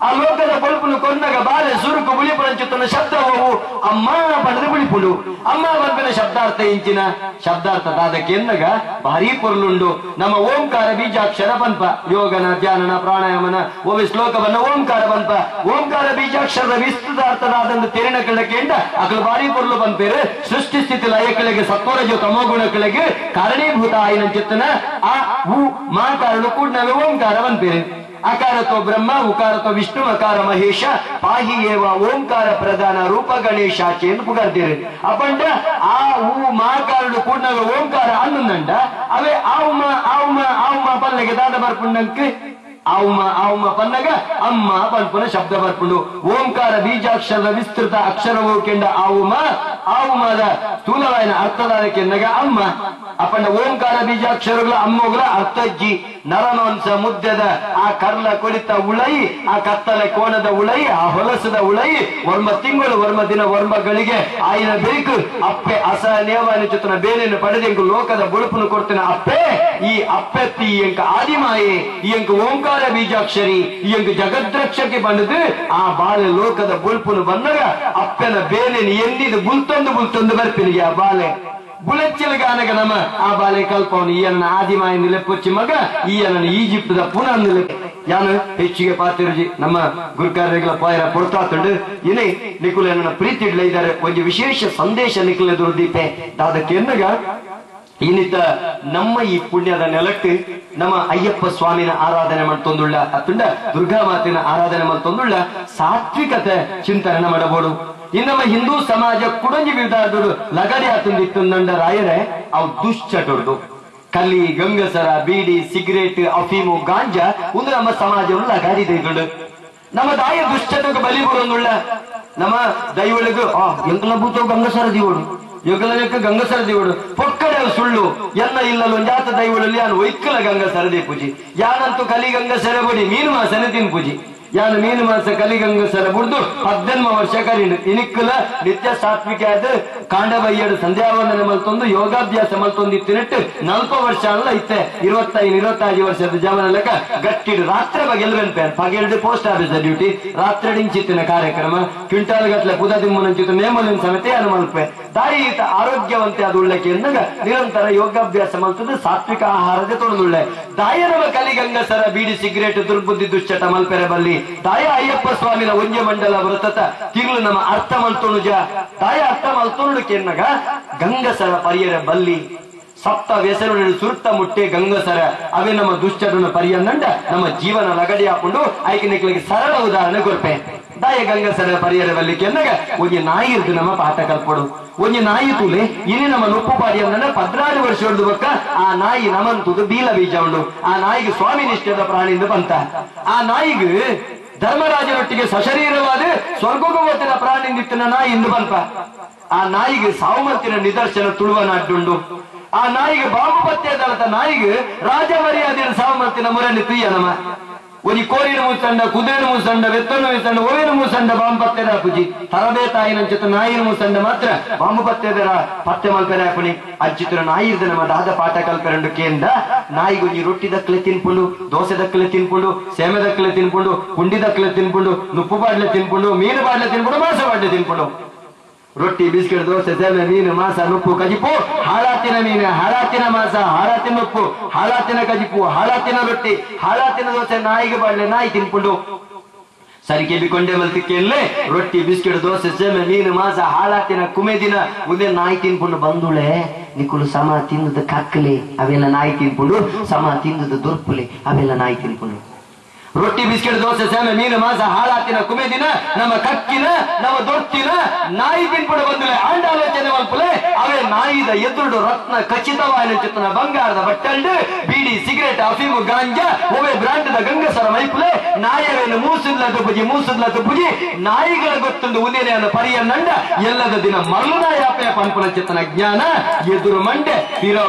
ಆ ಲೋಕದ ಬಳುಪುನು ಕೊನ್ನಾಗ ಬಾಲೆ ಸುರುಕು ಬುಳಿಪುರಂಚುತ್ತನ ಶಬ್ದವು ಅಮ್ಮ ಬಣ್ಣದ ಬುಳಿಪುಡು ಅಮ್ಮ ಬಂಪಿನ ಶಬ್ದಾರ್ಥ ಇಂಚಿನ ಶಬ್ದಾರ್ಥ ಅದಕ್ಕೆ ಎನ್ನಗ ಭಾರಿ ಪೊರ್ಲುಂಡು ನಮ್ಮ ಓಂಕಾರ ಬೀಜಾಕ್ಷರ ಬಂಪ ಯೋಗನ ಧ್ಯಾನನ ಪ್ರಾಣಾಯಾಮನ ಒಮ್ಮೆ ಶ್ಲೋಕವನ್ನ ಓಂಕಾರ ಬಂಪ ಓಂಕಾರ ಬೀಜಾಕ್ಷರದ ವಿಸ್ತೃತಾರ್ಥದಾದಂದು ತೆರಿನ ಕೆಳಕ್ಕೆ ಅಕಲು ಭಾರಿ ಪೊರ್ಲು ಬಂಪೇರು ಸೃಷ್ಟಿ ಸ್ಥಿತಿ ಲಯ ಕೆಳಗೆ ಸತ್ವರಜು ತಮೋಗುಣ ಕೆಳಗೆ ಕಾರಣೀಭೂತ ಆಯ್ನ ಚಿತ್ತನ ಆ ಹೂ ಮಾ ಕಾರಣ ಕೂಡ ನಾವೇ ಓಂಕಾರ ಬಂಪೇರು ಅಕಾರತೋ ಬ್ರಹ್ಮ ಉಕಾರತೋ ವಿಷ್ಣು ಅಕಾರ ಮಹೇಶ ಪಾಹಿ ಏವ ಓಂಕಾರ ಪ್ರಧಾನ ರೂಪ ಗಣೇಶಾಚೆ ಎಂದು ಪುಗಾರ್ತೀರಿ ಅಪ್ಪಂಡ ಆ ಹೂ ಮಾ ಕಾರಣ ಕೂಡ ನಾವೇ ಓಂಕಾರ ಅನ್ನಂಡ ಅವೇ ಆವುಮ ಪಲ್ಲೆಗೆ ದಾದ ಬರ್ಪುಂಡಂಕ್ ಆವುಮ ಪನ್ನಗ ಅಮ್ಮ ಪನ್ಪುನ ಶಬ್ದ ಬರ್ಪುಂಡು ಓಂಕಾರ ಬೀಜಾಕ್ಷರದ ವಿಸ್ತೃತ ಅಕ್ಷರವು ಕೆಂಡ ಆವುಮದ ಸ್ಥೂಲವಾಯಿನ ಅರ್ಥದಾನಕ್ಕೆನ್ನಗ ಅಮ್ಮ ಅಪ್ಪಂಡ ಓಂಕಾರ ಬೀಜಾಕ್ಷರಗಳ ಅಮ್ಮಗಳ ಅರ್ಥಜ್ಜಿ ನರಮಾಂಸ ಮುದ್ದದ ಆ ಕರ್ಲ ಕೊಳಿತ ಉಳೈ ಆ ಕತ್ತಲೆ ಕೋಣದ ಉಳೈ ಆ ಹೊಲಸದ ಉಳೈ ವರ್ಮ ತಿಂಗಳು ವರ್ಮ ದಿನ ವರ್ಮಗಳಿಗೆ ಆಯ್ನ ಬೇಕು ಅಪ್ಪೆ ಅಸಹನೇವಾನ ಚಿತ್ರನ ಬೇನೆಯನ್ನು ಪಡೆದೆಂಕು ಲೋಕದ ಬುಳುಪುನು ಕೊಡ್ತೇನೆ ಅಪ್ಪೆ ಈ ಅಪ್ಪೆತ್ತಿ ಈ ಎಂಕ ಆದಿಮಾಯೆ ಈ ಎಂಕ ಓಂಕಾರ ಬೀಜಾಕ್ಷರಿ ಈ ಎಂಕ ಜಗದ್ರಕ್ಷಕ್ಕೆ ಬಂದದು ಆ ಬಾಲೆ ಲೋಕದ ಬುಳುಪುನು ಬಂದಾಗ ಅಪ್ಪೆನ ಬೇನೆಯನ್ನು ಎನ್ನಿದು ಬುಲ್ತೊಂದು ಬರ್ತೀನಿ ಆ ಬಾಲೆ ಬುಳೆಚ್ಚಲಗಾನಗ ನಮ್ಮ ಆ ಬಾಲೆ ಕಲ್ಪವನು ಈಯನ್ನ ಆದಿಮಾಯ ಲೆಪ್ಪೊಚ್ಚಿ ಮಗ ಈಯನ್ನ ಈಜಿಪ್ಟದ ಪುನಃ ಯಾನು ಹೆಚ್ಚಿಗೆ ಪಾತಿರುಜಿ ನಮ್ಮ ಗುರುಕಾರ್ಯಗಳ ಪಾಯರ ಕೊಡ್ತಾತುಂಡು ಇನೇ ನಿಕುಲ ಪ್ರೀತಿ ಇಡ್ಲ ಇದ್ದಾರೆ ಒಂದು ವಿಶೇಷ ಸಂದೇಶ ನಿಕುಲ ದುರ್ದೀಪೆ ಅದಕ್ಕೆ ಎನ್ನಗ ಇನ್ನಿತ ನಮ್ಮ ಈ ಪುಣ್ಯದ ನೆಲಕ್ಕೆ ನಮ್ಮ ಅಯ್ಯಪ್ಪ ಸ್ವಾಮಿನ ಆರಾಧನೆ ಮಾಡ್ತೊಂದುಳ್ಳ ಅತ್ತುಂಡ ದುರ್ಗಾ ಮಾತಿನ ಆರಾಧನೆ ಮಾಡ್ತೊಂದುಳ್ಳ ಸಾತ್ವಿಕತೆ ಚಿಂತನೆ ಮಾಡಬಹುದು ಇನ್ನಮ್ಮ ಹಿಂದೂ ಸಮಾಜ ಕುಡಂಜಿ ವಿಧಾನದೋಡು ಲಗಡಿ ಆತಂದಿತ್ತಂದ ರಾಯರೇ ಅವು ದುಶ್ಚಟುರ್ದು ಕಲ್ಲಿ ಗಂಗಸರ ಬೀಡಿ ಸಿಗರೇಟ್ ಅಫೀಮು ಗಾಂಜಾ ಒಂದು ನಮ್ಮ ಸಮಾಜವನ್ನು ಲಗಾಡಿ ದೈದುಂಡು ನಮ್ಮ ದಾಯ ದುಶ್ಚಟಕ್ಕೆ ಬಲಿ ಬರೋದುಳ್ಳ ನಮ್ಮ ದೈವಳಿಗೂ ಎಂಕಲ ಭೂತ ಗಂಗಸರ ದಿವೋಡು ಯೋಗಲಕ್ಕೆ ಗಂಗಸರ ದಿವೋಡು ಪೊಕ್ಕಡೆ ಸುಳ್ಳು ಎನ್ನ ಇಲ್ಲಲು ಜಾತ ದೈವಳಲ್ಲಿ ಯಾನು ವೈಕ್ಕಲ ಗಂಗಸರದಿ ಪೂಜಿ ಯಾನಂತೂ ಕಲಿ ಗಂಗಸರ ಬಡಿ ಮೀನು ಮಾಸನೆ ತಿನ್ ಪೂಜಿ ಯಾನು ಮೀನು ಮಾಸ ಕಲಿಗಂಗಸರ ಬುಡ್ದು 18 ವರ್ಷ ಕರೀನು ಇನಿಕ್ಕಲ ನಿತ್ಯ ಸಾತ್ವಿಕ ಆದ ಕಾಂಡಬಯ್ಯಡು ಸಂಧ್ಯಾವಂದನೆ ಮಲ್ತೊಂದು ಯೋಗಾಭ್ಯಾಸ ಮಲ್ತೊಂದಿತ್ತಿನಟ್ಟು 40 ವರ್ಷ ಅಲ್ಲ ಇತ್ತೆ 25 ವರ್ಷದ ಜವನ ಲೆಕ್ಕ ಗಟ್ಟಿಡು ರಾತ್ರಿ ಬಗೆಲ್ವೆನ್ಪೆ ಪಗೆಲ್ಡು ಪೋಸ್ಟ್ ಆಫೀಸ್ ಡ್ಯೂಟಿ ರಾತ್ರಿ ಚಿತ್ತಿನ ಕಾರ್ಯಕ್ರಮ ಕ್ವಿಂಟಾಲ್ ಗಟ್ಲೆ ಪುದ ದಿಮ್ಮನಂಚಿತ್ತು ನೇಮಲಿನ ಸಮೇತ ಏನು ಮಲ್ಪೆ ದಾರಿ ಆರೋಗ್ಯವಂತೆ ಅದು ಉಳ್ಳಕ್ಕೆ ಎಂದಾಗ ನಿರಂತರ ಯೋಗಾಭ್ಯಾಸ ಮಲ್ತದ್ದು ಸಾತ್ವಿಕ ಆಹಾರದ ತೊಡದುಳ್ಳೆ ದಾಯನವ ಕಲಿಗಂಗಸರ ಬೀಡಿ ಸಿಗರೇಟ್ ದುರ್ಬುದ್ಧಿ ದುಶ್ಚಟ ಮಲ್ಪೆರೆ ಬಲ್ಲಿ ದಾಯ ಅಯ್ಯಪ್ಪ ಸ್ವಾಮಿನ ಒಂಜ ಮಂಡಲ ವ್ರತತ ತಿಂಗಳು ನಮ್ಮ ಅರ್ಥ ಮಲ್ತೋಣುಜ ದಾಯ ಅರ್ಥ ಮಲ್ತೋಣಕ್ಕೆ ಎನ್ನಗ ಗಂಗಸರ ಪರಿಯರ ಬಲ್ಲಿ ಸಪ್ತ ವ್ಯಸನ ಸುರ್ತ ಮುಟ್ಟೆ ಗಂಗಸರ ಅವೇ ನಮ್ಮ ದುಶ್ಚಟನ ಪರಿಯನ್ನಂಡ ನಮ್ಮ ಜೀವನ ಲಗಡಿ ಹಾಕೊಂಡು ಆಯ್ಕೆ ಸರಳ ಉದಾಹರಣೆ ಕೊಡ್ಪೆ ದಾಯ ಗಂಗಸರ ಪರಿಯರ ಬಲ್ಲಿ ಕೆನ್ನಗ ಒಂಜಿ ನಾಯಿ ಇರ್ದು ನಮ್ಮ ಪಾಠ ಕಲ್ಪಡು ಒಂಜಿ ನಾಯಿ ತುಲೆ ಇನಿ ನಮ್ಮ ನೊಪ್ಪು ಪಾಡಿಯನ್ನ 16 ವರ್ಷ ಹೊಡೆದು ಬಕ್ಕ ಆ ನಾಯಿ ನಮಂತುದು ಬೀಲ ಬೀಜ ಉಂಡು ಆ ನಾಯಿಗೆ ಸ್ವಾಮಿ ನಿಷ್ಠದ ಪ್ರಾಣಿಯಿಂದ ಬಂತ ಆ ನಾಯಿಗೆ ಧರ್ಮರಾಜನೊಟ್ಟಿಗೆ ಸಶರೀರವಾದ ಸ್ವರ್ಗೋಗವತ್ತಿನ ಪ್ರಾಣಿಂದಿತ್ತಿನ ನಾಯಿ ಇಂದು ಬಂತ ಆ ನಾಯಿಗೆ ಸಾವುಮಂತಿನ ನಿದರ್ಶನ ತುಳುವನಾಡ್ಡುಂಡು ಆ ನಾಯಿಗೆ ಬಾಬು ಪತ್ಯದಳತ ನಾಯಿಗೆ ರಾಜ ಮರ್ಯಾದಿನ ಸಾವುಮಂತಿನ ಮುರಳಿ ತುಯ್ಯ ನಮ್ಮ ಒಂಜಿ ಕೋರಿನ ಮೂಸಂಡ ಕುದುರೆನ ಮೂಸಂಡ ಬೆತ್ತನ ಮೂಸಂಡ ಓವಿನ ಮೂಸಂಡ ಬಾಂಬು ಪತ್ತೆದ ಪೂಜಿ ತರಬೇತಾಯಿನಂಚಿತ ನಾಯಿನ ಮೂಸಂಡ ಮಾತ್ರ ಬಾಂಬು ಪತ್ತೆದರ ಪತ್ತೆ ಮಲ್ಪೆರೆ ಹಾಪಣಿ ಅಜ್ಜಿತರ ನಾಯಿ ಇರ್ದ ನಮ್ಮ ದಾದ ಪಾಠ ಕಲ್ಪೆರಂಡು ಕೇಂದ್ರ ನಾಯಿಗೊಂಜಿ ರೊಟ್ಟಿ ದಕ್ಕಲೆ ತಿನ್ಪುಂಡು ದೋಸೆ ದಕ್ಕಲೆ ತಿನ್ಪುಂಡು ಸೇಮೆ ದಕ್ಕಲೆ ತಿನ್ಪುಂಡು ಪುಂಡಿ ದಕ್ಕಲೆ ತಿನ್ಪುಂಡು ನುಪ್ಪು ಬಾಡ್ಲೆ ತಿನ್ಪುಂಡು ಮೀನು ಬಾಡ್ಲೆ ತಿನ್ಪುಂಡು ಮಾಂಸ ಬಾಡ್ಲೆ ತಿನ್ಪುಂಡು ರೊಟ್ಟಿ ಬಿಸ್ಕೆಟ್ ದೋಸೆ ಸೇಮೆ ಮೀನು ಮಾಂಸ ನುಪ್ಪು ಕಜಿಪು ಹಾಳಾತಿನ ಮೀನು ಹಾಳಾತಿನ ಮಾಂಸ ಹಾಳಾತಿನ ಉಪ್ಪು ಹಾಳಾತಿನ ಕಜಿಪು ಹಾಳಾತಿನ ರೊಟ್ಟಿ ಹಾಳಾತಿನ ದೋಸೆ ನಾಯಿಗೆ ಬಾಡ್ಲೆ ನಾಯಿ ತಿನ್ಪುಂಡು ಸರಿಗೆ ಬಿಕೊಂಡೆ ಮಲ್ತಿಕೆಯಲ್ಲೇ ರೊಟ್ಟಿ ಬಿಸ್ಕೆಟ್ ದೋಸೆ ಸೇಮೆ ಮೀನು ಮಾಂಸ ಹಾಳಾತಿನ ಕುಮೆದಿನ ಉದೇ ನಾಯಿ ತಿನ್ಪುಂಡು ಬಂದುಳೆ ನಿಕುಲು ಸಮ ತಿಂದದ ಕಕ್ಕಲೆ ಅವೆಲ್ಲ ನಾಯಿ ತಿನ್ಪುಂಡು ಸಮ ತಿಂದದ ದೊರ್ಪುಲೆ ಅವೆಲ್ಲ ನಾಯಿ ತಿನ್ಪುಂಡು ರೊಟ್ಟಿ ಬಿಸ್ಕೆಟ್ ದೋಸೆ ಸೇಮೆ ಮೀನು ಮಾಂಸ ಹಾಳಾತಿನ ಕುಮೆದಿನ ನಮ್ಮ ಕಕ್ಕಿನ ನಮ್ಮ ದೊಡ್ತಿನ ನಾಯಿ ತಿನ್ಪುಡು ಬಂದುಲೆ ಆಂಡಾಲೋಚನೆ ಮಲ್ಪುಲೆ ಅವೇ ನಾಯಿದ ಎದುರು ರತ್ನ ಖಚಿತವಾದ ಚಿತ್ತನ ಬಂಗಾರದ ಬಟ್ಟಂಡು ಬೀಡಿ ಸಿಗರೇಟ್ ಅಫೀಮು ಗಾಂಜಾ ಒಮ್ಮೆ ಬ್ರಾಂಡ್ದ ಗಂಗಸರ ಮೈಪುಲೆ ನಾಯವೇನು ಮೂಸುದ್ಲ ತುಪ್ಪುಜಿ ನಾಯಿಗಳ ಗೊತ್ತೊಂದು ಉದೇನೆಯನ್ನು ಪರಿಯನ್ನಂಡ ಎಲ್ಲದ ದಿನ ಮರಳು ನಾಯಾಪೆಯ ಪಂಪನ ಚಿತ್ತನ ಜ್ಞಾನ ಎದುರು ಮಂಡೆ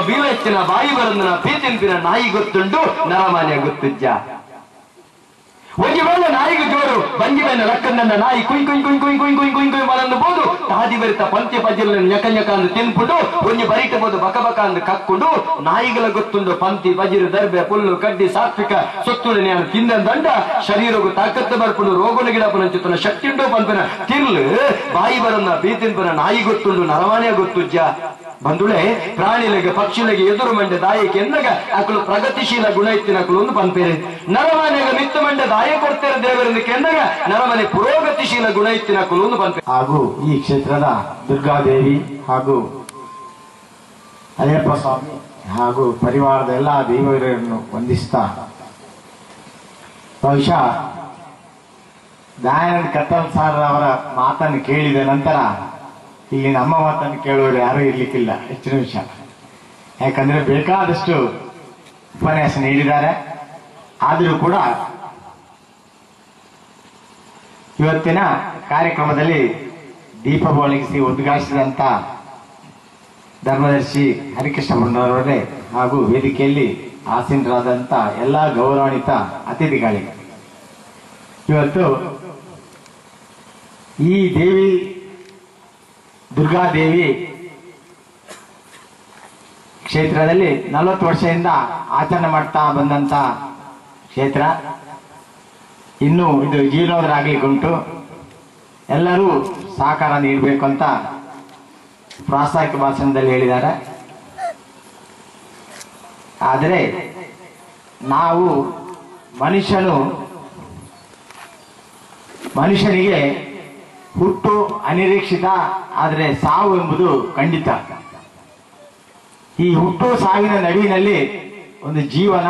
ಬೀಳೆಚ್ಚಿನ ಬಾಯಿ ಬರಂದನ ಪ್ರೀತಿಂಪಿನ ನಾಯಿ ಗೊತ್ತುಂಡು ನರಮಾನ್ಯ ಗೊತ್ತುಜ್ಜ ಒಂಜಿ ವೇಳೆ ನಾಯಿಗೆ ಜೋರು ಬಂಜಿ ಮೇಲೆ ಲಕ್ಕನ್ನ ನಾಯಿ ಕುಯ್ ಕುಯ್ ಕುಯ್ ಕುಯ್ ಕುಯ್ ಕುಯ್ ಕುಯ್ ಕುಯ್ ಮಲಂದು ಬೋದು ತಾದಿ ಬರಿತ ಪಂಚೆ ಪಜ್ಜಲ ñಕ ñಕ ಅಂದು ತಿನ್ಪುಡು ಒಂಜಿ ಬರಿಟ ಬೋದು ಬಕ ಬಕ ಅಂದು ಕಕ್ಕುಡು ನಾಯಿಗಳ ಗೊತ್ತುಂಡು ಪಂತಿ ಬಜಿರು ದರ್ಬೆ ಪುಲ್ಲು ಕಡ್ಡಿ ಸಾತ್ವಿಕ ಸೊತ್ತುಡನೆ ಅನ್ನು ತಿಂದ ದಂಡ ಶರೀರಗೂ ತಾಕತ್ತು ಬರ್ಪುಂಡು ರೋಗುನ ಗಿಡಪನ ಚಿತ್ತನ ಶಕ್ತಿ ಉಂಟು ಪಂಪಿನ ತಿರ್ಲು ಬಾಯಿ ಬರನ್ನ ಬೀತಿನ್ಪನ ನಾಯಿ ಗೊತ್ತುಂಡು ನರವಾಣೆ ಗೊತ್ತುಜ್ಜ ಬಂಧುಳೆ ಪ್ರಾಣಿಗಳಿಗೆ ಪಕ್ಷಿಗಳಿಗೆ ಎದುರು ಮಂಡ್ಯ ದಾಯಕ್ಕೆ ಎಂದಾಗ ಅಕಲು ಪ್ರಗತಿಶೀಲ ಗುಣ ಇತ್ತಿನ ಅಕಲು ಒಂದು ಪಂಪೇರೆ ನರಮನೆಗೆ ಮಿತ್ತ ಮಂಡ್ಯ ದಾಯ ಕೊಡ್ತೇನೆ ದೇವರಕ್ಕೆ ಎಂದಾಗ ನರಮನೆ ಪುರೋಗತಿಶೀಲ ಗುಣ ಇತ್ತಿನ ಅಕಲು ಒಂದು ಪಂಪೇರೆ. ಹಾಗೂ ಈ ಕ್ಷೇತ್ರದ ದುರ್ಗಾದೇವಿ ಹಾಗೂ ಅಯ್ಯಪ್ಪ ಸ್ವಾಮಿ ಹಾಗೂ ಪರಿವಾರದ ಎಲ್ಲ ದೇವರನ್ನು ವಂದಿಸ್ತಾ ಬಹುಶಃ ದಯಾನಂದ ಕತ್ತಲ್ ಸಾರ್ ಅವರ ಮಾತನ್ನು ಕೇಳಿದ ನಂತರ ಇಲ್ಲಿ ನಮ್ಮ ಮಾತನ್ನು ಕೇಳುವವರು ಯಾರೂ ಇರ್ಲಿಕ್ಕಿಲ್ಲ ಹೆಚ್ಚಿನ ವಿಷಯ. ಯಾಕಂದ್ರೆ ಬೇಕಾದಷ್ಟು ಉಪನ್ಯಾಸ ನೀಡಿದ್ದಾರೆ. ಆದರೂ ಕೂಡ ಇವತ್ತಿನ ಕಾರ್ಯಕ್ರಮದಲ್ಲಿ ದೀಪ ಬೆಳಗಿಸಿ ಉದ್ಘಾಟಿಸಿದಂತ ಧರ್ಮದರ್ಶಿ ಹರಿಕೃಷ್ಣ ಬಣ್ಣವರವರೇ ಹಾಗೂ ವೇದಿಕೆಯಲ್ಲಿ ಆಸೀನರಾದಂತ ಎಲ್ಲ ಗೌರವಾನ್ವಿತ ಅತಿಥಿಗಳಿಗೆ ಇವತ್ತು ಈ ದೇವಿ ದುರ್ಗಾದೇವಿ ಕ್ಷೇತ್ರದಲ್ಲಿ 40 ವರ್ಷದಿಂದ ಆಚರಣೆ ಮಾಡ್ತಾ ಬಂದಂತ ಕ್ಷೇತ್ರ ಇನ್ನು ಇದು ಜೀರ್ಣೋದ್ರಾಗ್ಲಿಕ್ಕುಂಟು. ಎಲ್ಲರೂ ಸಹಕಾರ ನೀಡಬೇಕು ಅಂತ ಪ್ರಾಸ್ತಾವಿಕ ಭಾಷಣದಲ್ಲಿ ಹೇಳಿದ್ದಾರೆ. ಆದರೆ ನಾವು ಮನುಷ್ಯನಿಗೆ ಹುಟ್ಟು ಅನಿರೀಕ್ಷಿತ, ಆದರೆ ಸಾವು ಎಂಬುದು ಖಂಡಿತ. ಈ ಹುಟ್ಟು ಸಾವಿನ ನಡುವಿನಲ್ಲಿ ಒಂದು ಜೀವನ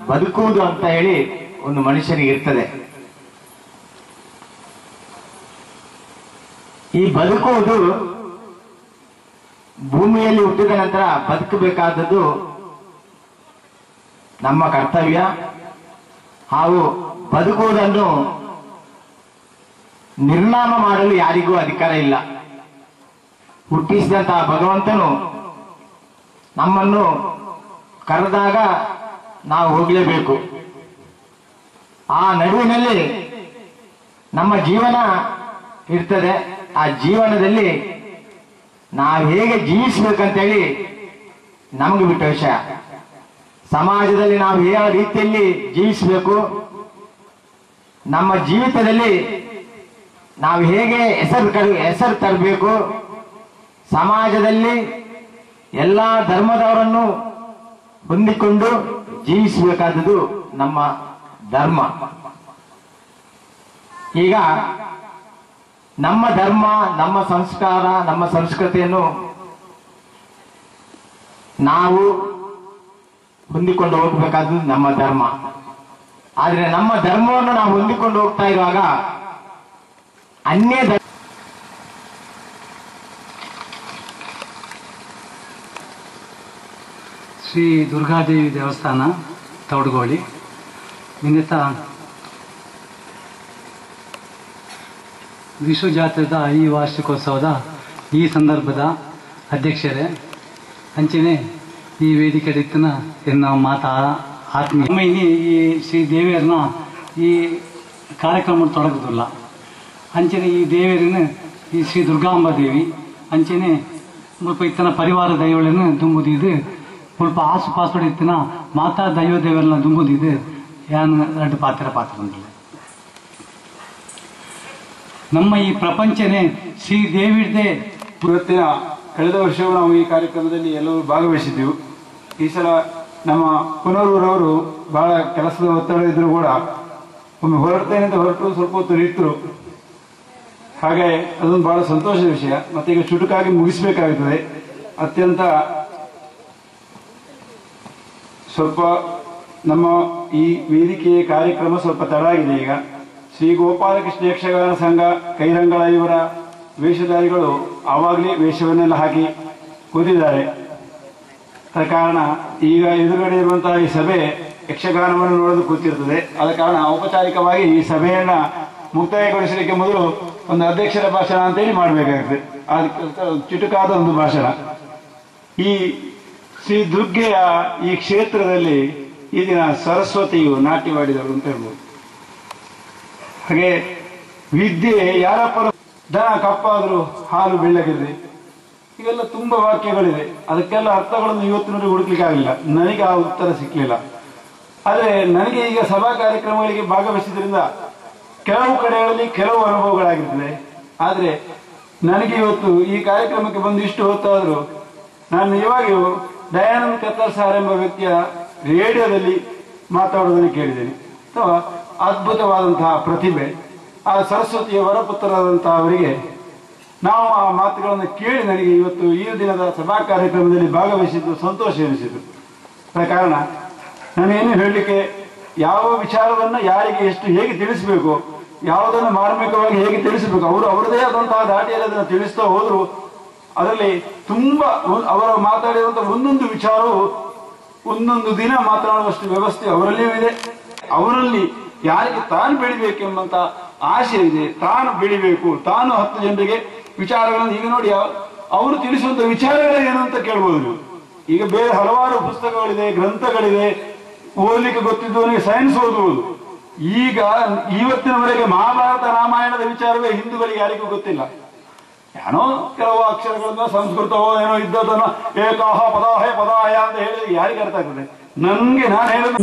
ಬದುಕುವುದು ಅಂತ ಹೇಳಿ ಒಂದು ಮನುಷ್ಯನಿಗೆ ಇರ್ತದೆ. ಈ ಬದುಕುವುದು ಭೂಮಿಯಲ್ಲಿ ಹುಟ್ಟಿದ ನಂತರ ಬದುಕಬೇಕಾದದ್ದು ನಮ್ಮ ಕರ್ತವ್ಯ. ಹಾಗೂ ಬದುಕುವುದನ್ನು ನಿರ್ನಾಮ ಮಾಡಲು ಯಾರಿಗೂ ಅಧಿಕಾರ ಇಲ್ಲ. ಹುಟ್ಟಿಸಿದಂತಹ ಭಗವಂತನು ನಮ್ಮನ್ನು ಕರೆದಾಗ ನಾವು ಹೋಗಲೇಬೇಕು. ಆ ನಡುವಿನಲ್ಲಿ ನಮ್ಮ ಜೀವನ ಇರ್ತದೆ. ಆ ಜೀವನದಲ್ಲಿ ನಾವು ಹೇಗೆ ಜೀವಿಸಬೇಕಂತೇಳಿ ನಮಗೆ ಬಿಟ್ಟ ವಿಷಯ. ಸಮಾಜದಲ್ಲಿ ನಾವು ಯಾವ ರೀತಿಯಲ್ಲಿ ಜೀವಿಸಬೇಕು, ನಮ್ಮ ಜೀವಿತದಲ್ಲಿ ನಾವು ಹೇಗೆ ಹೆಸರು ತರಬೇಕು, ಸಮಾಜದಲ್ಲಿ ಎಲ್ಲ ಧರ್ಮದವರನ್ನು ಹೊಂದಿಕೊಂಡು ಜೀವಿಸಬೇಕಾದದ್ದು ನಮ್ಮ ಧರ್ಮ. ಈಗ ನಮ್ಮ ಧರ್ಮ, ನಮ್ಮ ಸಂಸ್ಕಾರ, ನಮ್ಮ ಸಂಸ್ಕೃತಿಯನ್ನು ನಾವು ಹೊಂದಿಕೊಂಡು ಹೋಗಬೇಕಾದ್ದು ನಮ್ಮ ಧರ್ಮ. ಆದ್ರೆ ನಮ್ಮ ಧರ್ಮವನ್ನು ನಾವು ಹೊಂದಿಕೊಂಡು ಹೋಗ್ತಾ ಇರುವಾಗ ಅನ್ಯ ಶ್ರೀ ದುರ್ಗಾದೇವಿ ದೇವಸ್ಥಾನ ತೌಡುಗೋಳಿ ನಿನ್ನೆತ ವಿಶ್ವ ಜಾತ್ರೆದ ಈ ವಾರ್ಷಿಕೋತ್ಸವದ ಈ ಸಂದರ್ಭದ ಅಧ್ಯಕ್ಷರೇ ಅಂಚೆನೆ ಈ ವೇದಿಕೆ ಇತ್ತಿನ ಎನ್ನ ಮಾತಾ ಆತ್ಮೀಯ ಒಮ್ಮೆ ಈ ಶ್ರೀ ದೇವಿಯರನ್ನ ಈ ಕಾರ್ಯಕ್ರಮ ತೊಡಗುದಿಲ್ಲ. ಅಂಚೆನೆ ಈ ದೇವಿಯರನ್ನ ಈ ಶ್ರೀ ದುರ್ಗಾಂಬ ದೇವಿ ಅಂಚೆನೆ ಮುಲ್ಪ ಇತ್ತನ ಪರಿವಾರ ದೈವಗಳನ್ನು ದುಂಬುದಿದ್ದು ಮುಲ್ಪ ಆಸುಪಾಸೋಡು ಇತ್ತಿನ ಮಾತಾ ದೈವ ದೇವರನ್ನ ದುಂಬುದಿದ್ದು ಯಾನ್ ಎರಡು ಪಾತ್ರ ಬಂದಿಲ್ಲ. ನಮ್ಮ ಈ ಪ್ರಪಂಚನೇ ಶ್ರೀ ದೇವಿದೇ. ಇವತ್ತಿನ ಕಳೆದ ವರ್ಷವೂ ನಾವು ಈ ಕಾರ್ಯಕ್ರಮದಲ್ಲಿ ಎಲ್ಲರೂ ಭಾಗವಹಿಸಿದ್ದೆವು. ಈ ಸಲ ನಮ್ಮ ಪುನರೂರವರು ಬಹಳ ಕೆಲಸದ ಒತ್ತಡ ಇದ್ರು ಕೂಡ ಒಮ್ಮೆ ಹೊರಡ್ತೇನೆ ಅಂತ ಹೊರಟು ಸ್ವಲ್ಪ ಹೊತ್ತು ನಿಂತರು. ಹಾಗೆ ಅದೊಂದು ಬಹಳ ಸಂತೋಷದ ವಿಷಯ. ಮತ್ತೆ ಈಗ ಚುಟುಕಾಗಿ ಮುಗಿಸಬೇಕಾಗುತ್ತದೆ. ಅತ್ಯಂತ ಸ್ವಲ್ಪ ನಮ್ಮ ಈ ವೇದಿಕೆಯ ಕಾರ್ಯಕ್ರಮ ಸ್ವಲ್ಪ ತಡ ಆಗಿದೆ. ಈಗ ಶ್ರೀ ಗೋಪಾಲಕೃಷ್ಣ ಯಕ್ಷಗಾನ ಸಂಘ ಕೈರಂಗಳ ಇವರ ವೇಷಧಾರಿಗಳು ಆವಾಗಲೇ ವೇಷವನ್ನೆಲ್ಲ ಹಾಕಿ ಕೂತಿದ್ದಾರೆ. ಆದ ಕಾರಣ ಈಗ ಎದುರುಗಡೆ ಇರುವಂತಹ ಈ ಸಭೆ ಯಕ್ಷಗಾನವನ್ನು ನೋಡಲು ಕೂತಿರ್ತದೆ. ಆದ ಕಾರಣ ಔಪಚಾರಿಕವಾಗಿ ಈ ಸಭೆಯನ್ನ ಮುಕ್ತಾಯಗೊಳಿಸಲಿಕ್ಕೆ ಮೊದಲು ಒಂದು ಅಧ್ಯಕ್ಷರ ಭಾಷಣ ಅಂತೇಳಿ ಮಾಡಬೇಕಾಗ್ತದೆ. ಅದಕ್ಕೆ ಚುಟುಕಾದ ಒಂದು ಭಾಷಣ. ಈ ಶ್ರೀ ದುರ್ಗೆಯ ಈ ಕ್ಷೇತ್ರದಲ್ಲಿ ಈ ದಿನ ಸರಸ್ವತಿಯು ನಾಟ್ಯವಾಡಿದವರು ಅಂತ ಹೇಳ್ಬೋದು. ಹಾಗೆ ವಿದ್ಯೆ ಯಾರಪ್ಪನ ದನ ಕಪ್ಪಾದರೂ ಹಾಲು ಬೆಳ್ಳಗಿದೆ, ಇವೆಲ್ಲ ತುಂಬಾ ವಾಕ್ಯಗಳಿದೆ. ಅದಕ್ಕೆಲ್ಲ ಅರ್ಥಗಳನ್ನು ಇವತ್ತಿನವರೆಗೆ ಹುಡುಕ್ಲಿಕ್ಕೆ ಆಗಲಿಲ್ಲ, ನನಗೆ ಆ ಉತ್ತರ ಸಿಕ್ಕಲಿಲ್ಲ. ಆದರೆ ನನಗೆ ಈಗ ಸಭಾ ಕಾರ್ಯಕ್ರಮಗಳಿಗೆ ಭಾಗವಹಿಸಿದ್ರಿಂದ ಕೆಲವು ಕಡೆಗಳಲ್ಲಿ ಕೆಲವು ಅನುಭವಗಳಾಗಿರ್ತದೆ. ಆದರೆ ನನಗೆ ಇವತ್ತು ಈ ಕಾರ್ಯಕ್ರಮಕ್ಕೆ ಬಂದು ಇಷ್ಟು ಹೊತ್ತಾದರೂ ನಾನು ನಿಜವಾಗಿಯೂ ದಯಾನಂದ ಕತ್ತರ್ ಸಾರ್ ಎಂಬ ವ್ಯಕ್ತಿಯ ರೇಡಿಯೋದಲ್ಲಿ ಮಾತಾಡುವುದನ್ನು ಕೇಳಿದ್ದೇನೆ. ಅಥವಾ ಅದ್ಭುತವಾದಂತಹ ಪ್ರತಿಭೆ, ಆ ಸರಸ್ವತಿಯ ವರಪುತ್ರರಾದಂತಹ ಅವರಿಗೆ ನಾವು ಆ ಮಾತುಗಳನ್ನು ಕೇಳಿ ನನಗೆ ಇವತ್ತು ಈ ದಿನದ ಸಭಾ ಕಾರ್ಯಕ್ರಮದಲ್ಲಿ ಭಾಗವಹಿಸಿದ್ದು ಸಂತೋಷ ಎನಿಸಿತು. ಆದ ಕಾರಣ ನಾನೇನು ಹೇಳಲಿಕ್ಕೆ, ಯಾವ ವಿಚಾರವನ್ನು ಯಾರಿಗೆ ಎಷ್ಟು ಹೇಗೆ ತಿಳಿಸಬೇಕು, ಯಾವುದನ್ನು ಮಾರ್ಮಿಕವಾಗಿ ಹೇಗೆ ತಿಳಿಸಬೇಕು, ಅವರು ಅವರದೇ ಆದಂತಹ ದಾಟಿಯಲ್ಲಿ ಅದನ್ನು ತಿಳಿಸ್ತಾ ಹೋದ್ರು. ಅದರಲ್ಲಿ ತುಂಬಾ ಅವರು ಮಾತಾಡಿರುವಂತಹ ಒಂದೊಂದು ವಿಚಾರವು ಒಂದೊಂದು ದಿನ ಮಾತನಾಡುವಷ್ಟು ವ್ಯವಸ್ಥೆ ಅವರಲ್ಲಿಯೂ ಇದೆ. ಅವರಲ್ಲಿ ಯಾರಿಗೆ ತಾನು ಬೆಳಿಬೇಕೆಂಬಂತ ಆಶೆ ಇದೆ, ತಾನು ಬೆಳಿಬೇಕು, ತಾನು 10 ಜನರಿಗೆ ವಿಚಾರಗಳನ್ನು ಈಗ ನೋಡಿ ಅವರು ತಿಳಿಸುವಂತ ವಿಚಾರಗಳು ಏನು ಅಂತ ಕೇಳ್ಬೋದು ನೀವು. ಈಗ ಬೇರೆ ಹಲವಾರು ಪುಸ್ತಕಗಳಿದೆ, ಗ್ರಂಥಗಳಿದೆ, ಓದಲಿಕ್ಕೆ ಗೊತ್ತಿದ್ದವನಿಗೆ ಸೈನ್ಸ್ ಓದುವುದು. ಈಗ ಇವತ್ತಿನವರೆಗೆ ಮಹಾಭಾರತ ರಾಮಾಯಣದ ವಿಚಾರವೇ ಹಿಂದೂಗಳಿಗೆ ಯಾರಿಗೂ ಗೊತ್ತಿಲ್ಲ. ಏನೋ ಕೆಲವು ಅಕ್ಷರಗಳನ್ನ ಸಂಸ್ಕೃತವೋ ಏನೋ ಇದ್ದದನ್ನ ಏಕಾಹ ಪದಾಹೇ ಪದಾಯ ಅಂತ ಹೇಳಿದ್ರೆ ಯಾರಿಗೆ ಅರ್ಥ ಆಗ್ತದೆ? ನನ್ಗೆ ನಾನು ಹೇಳಿದ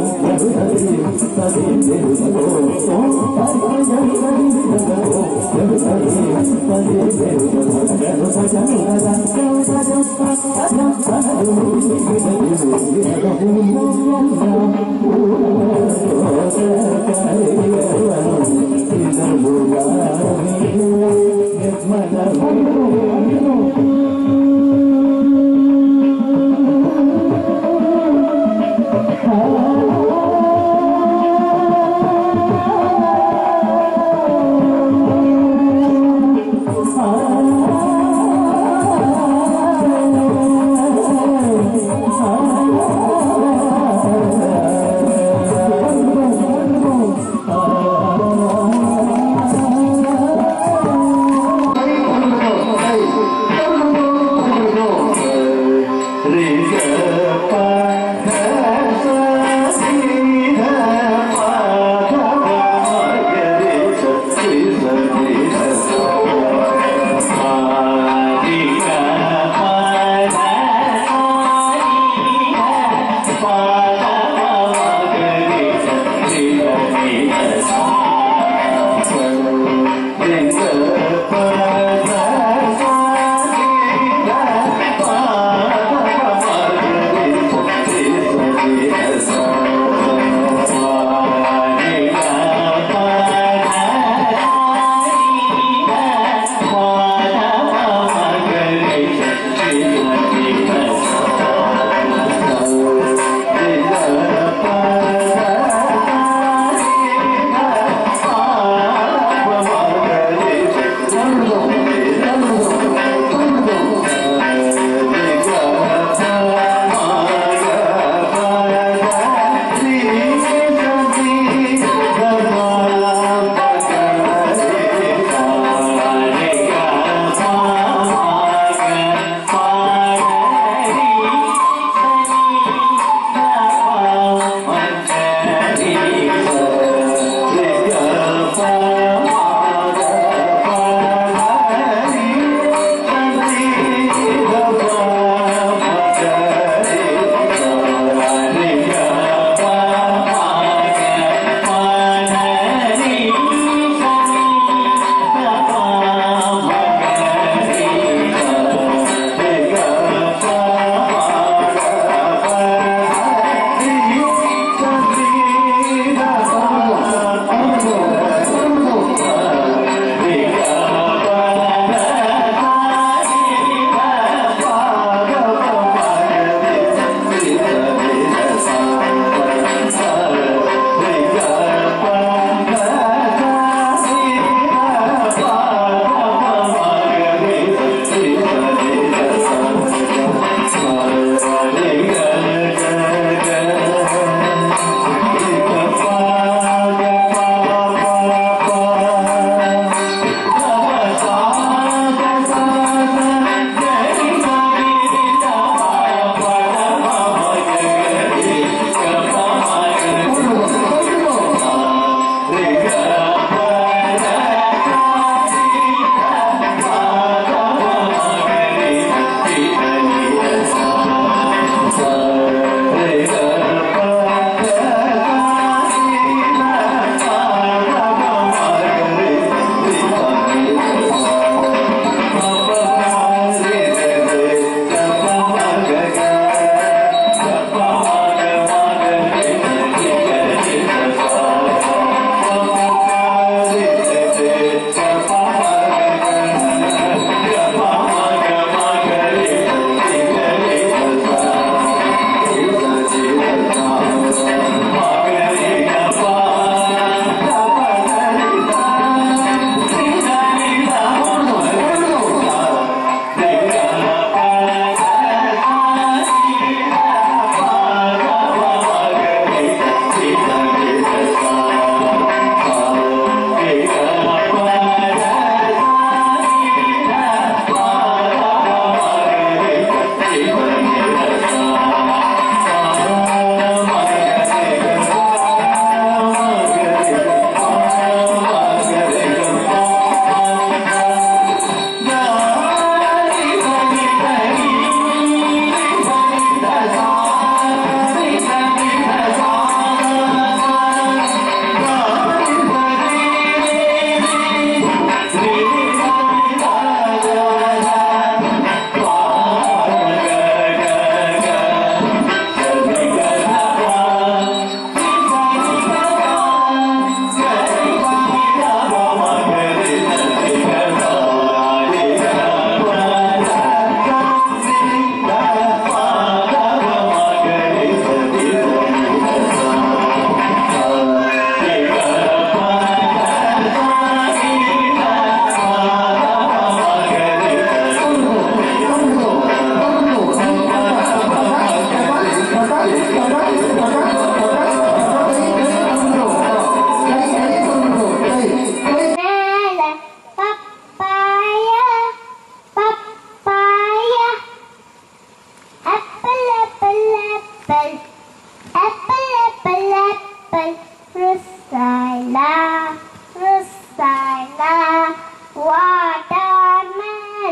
Oh,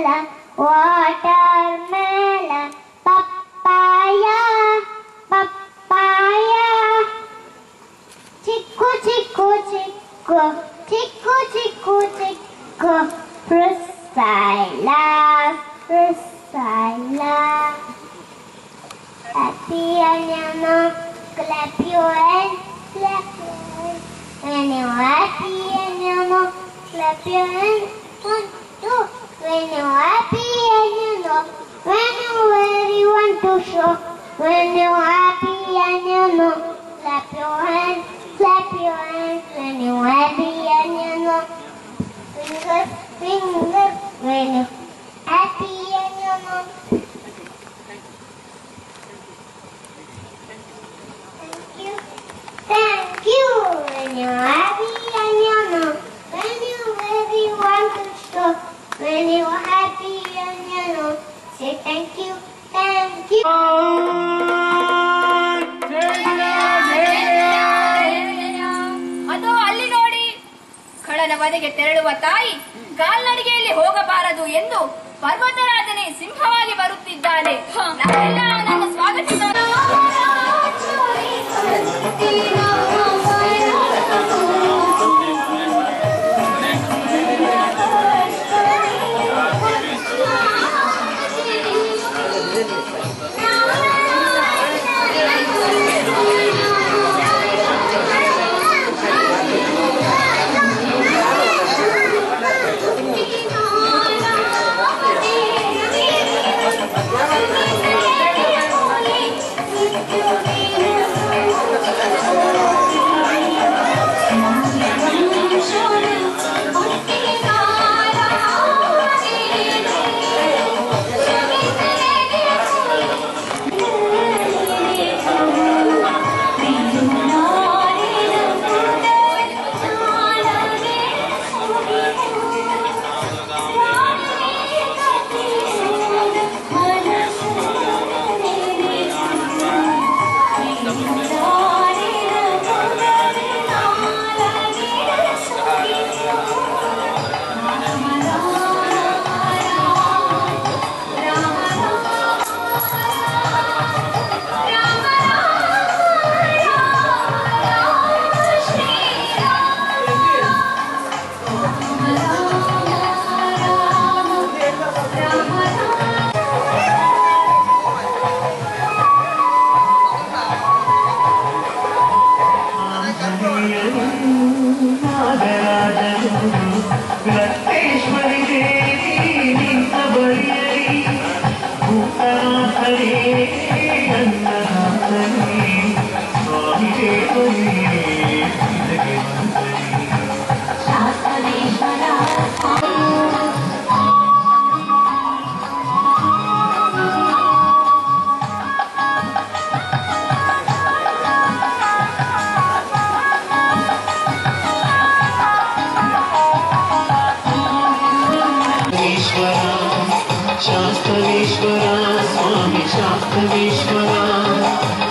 watermelon, watermelon, papaya, papaya. Chiku, chiku, chiku, chiku, chiku, chiku, fruits I love, fruits I love. Happy and you know, clap your hands, clap your hands. When you're happy and you know, clap your hands. 1, 2. When you're happy and you know, when you really want to show. When you're happy and you know, clap your hands, clap your hands. When you're happy and you know, fingers, fingers. When you're happy and you know. Thank you. When you're happy and you know, when you really want to show, when you're happy and you know, say thank you, thank you. ಅದು ಅಲ್ಲಿ ನೋಡಿ, ಕಳ್ಳನ ವಧೆಗೆ ತೆರಳುವ ತಾಯಿ ಕಾಲ್ನಡಿಗೆಯಲ್ಲಿ ಹೋಗಬಾರದು ಎಂದು ಪರ್ವತರಾಜನೇ ಸಿಂಹವಾಗಿ ಬರುತ್ತಿದ್ದಾನೆ. ನಾವೆಲ್ಲ ಅವನನ್ನು ಸ್ವಾಗತಿಸೋಣ.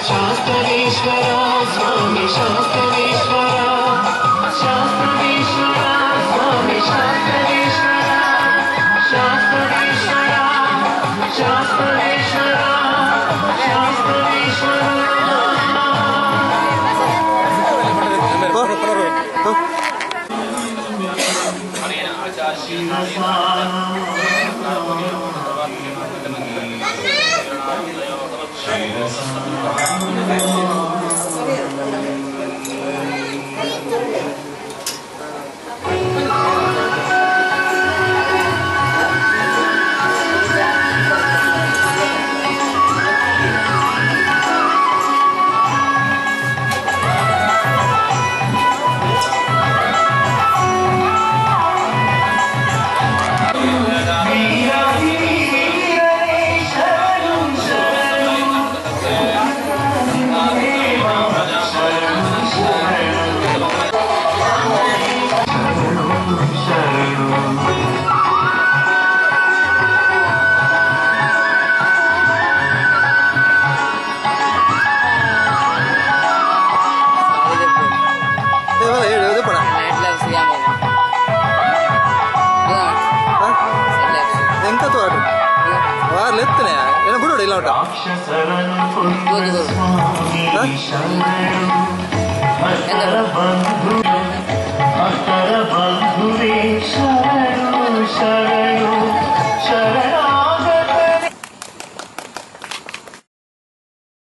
Shut ಕಾರ್ಲು ಎತ್ತನೆ ಏನೋ ಬಿಡೋಡು ಇಲ್ಲ ಒಟ್ಟು ಬಂಧು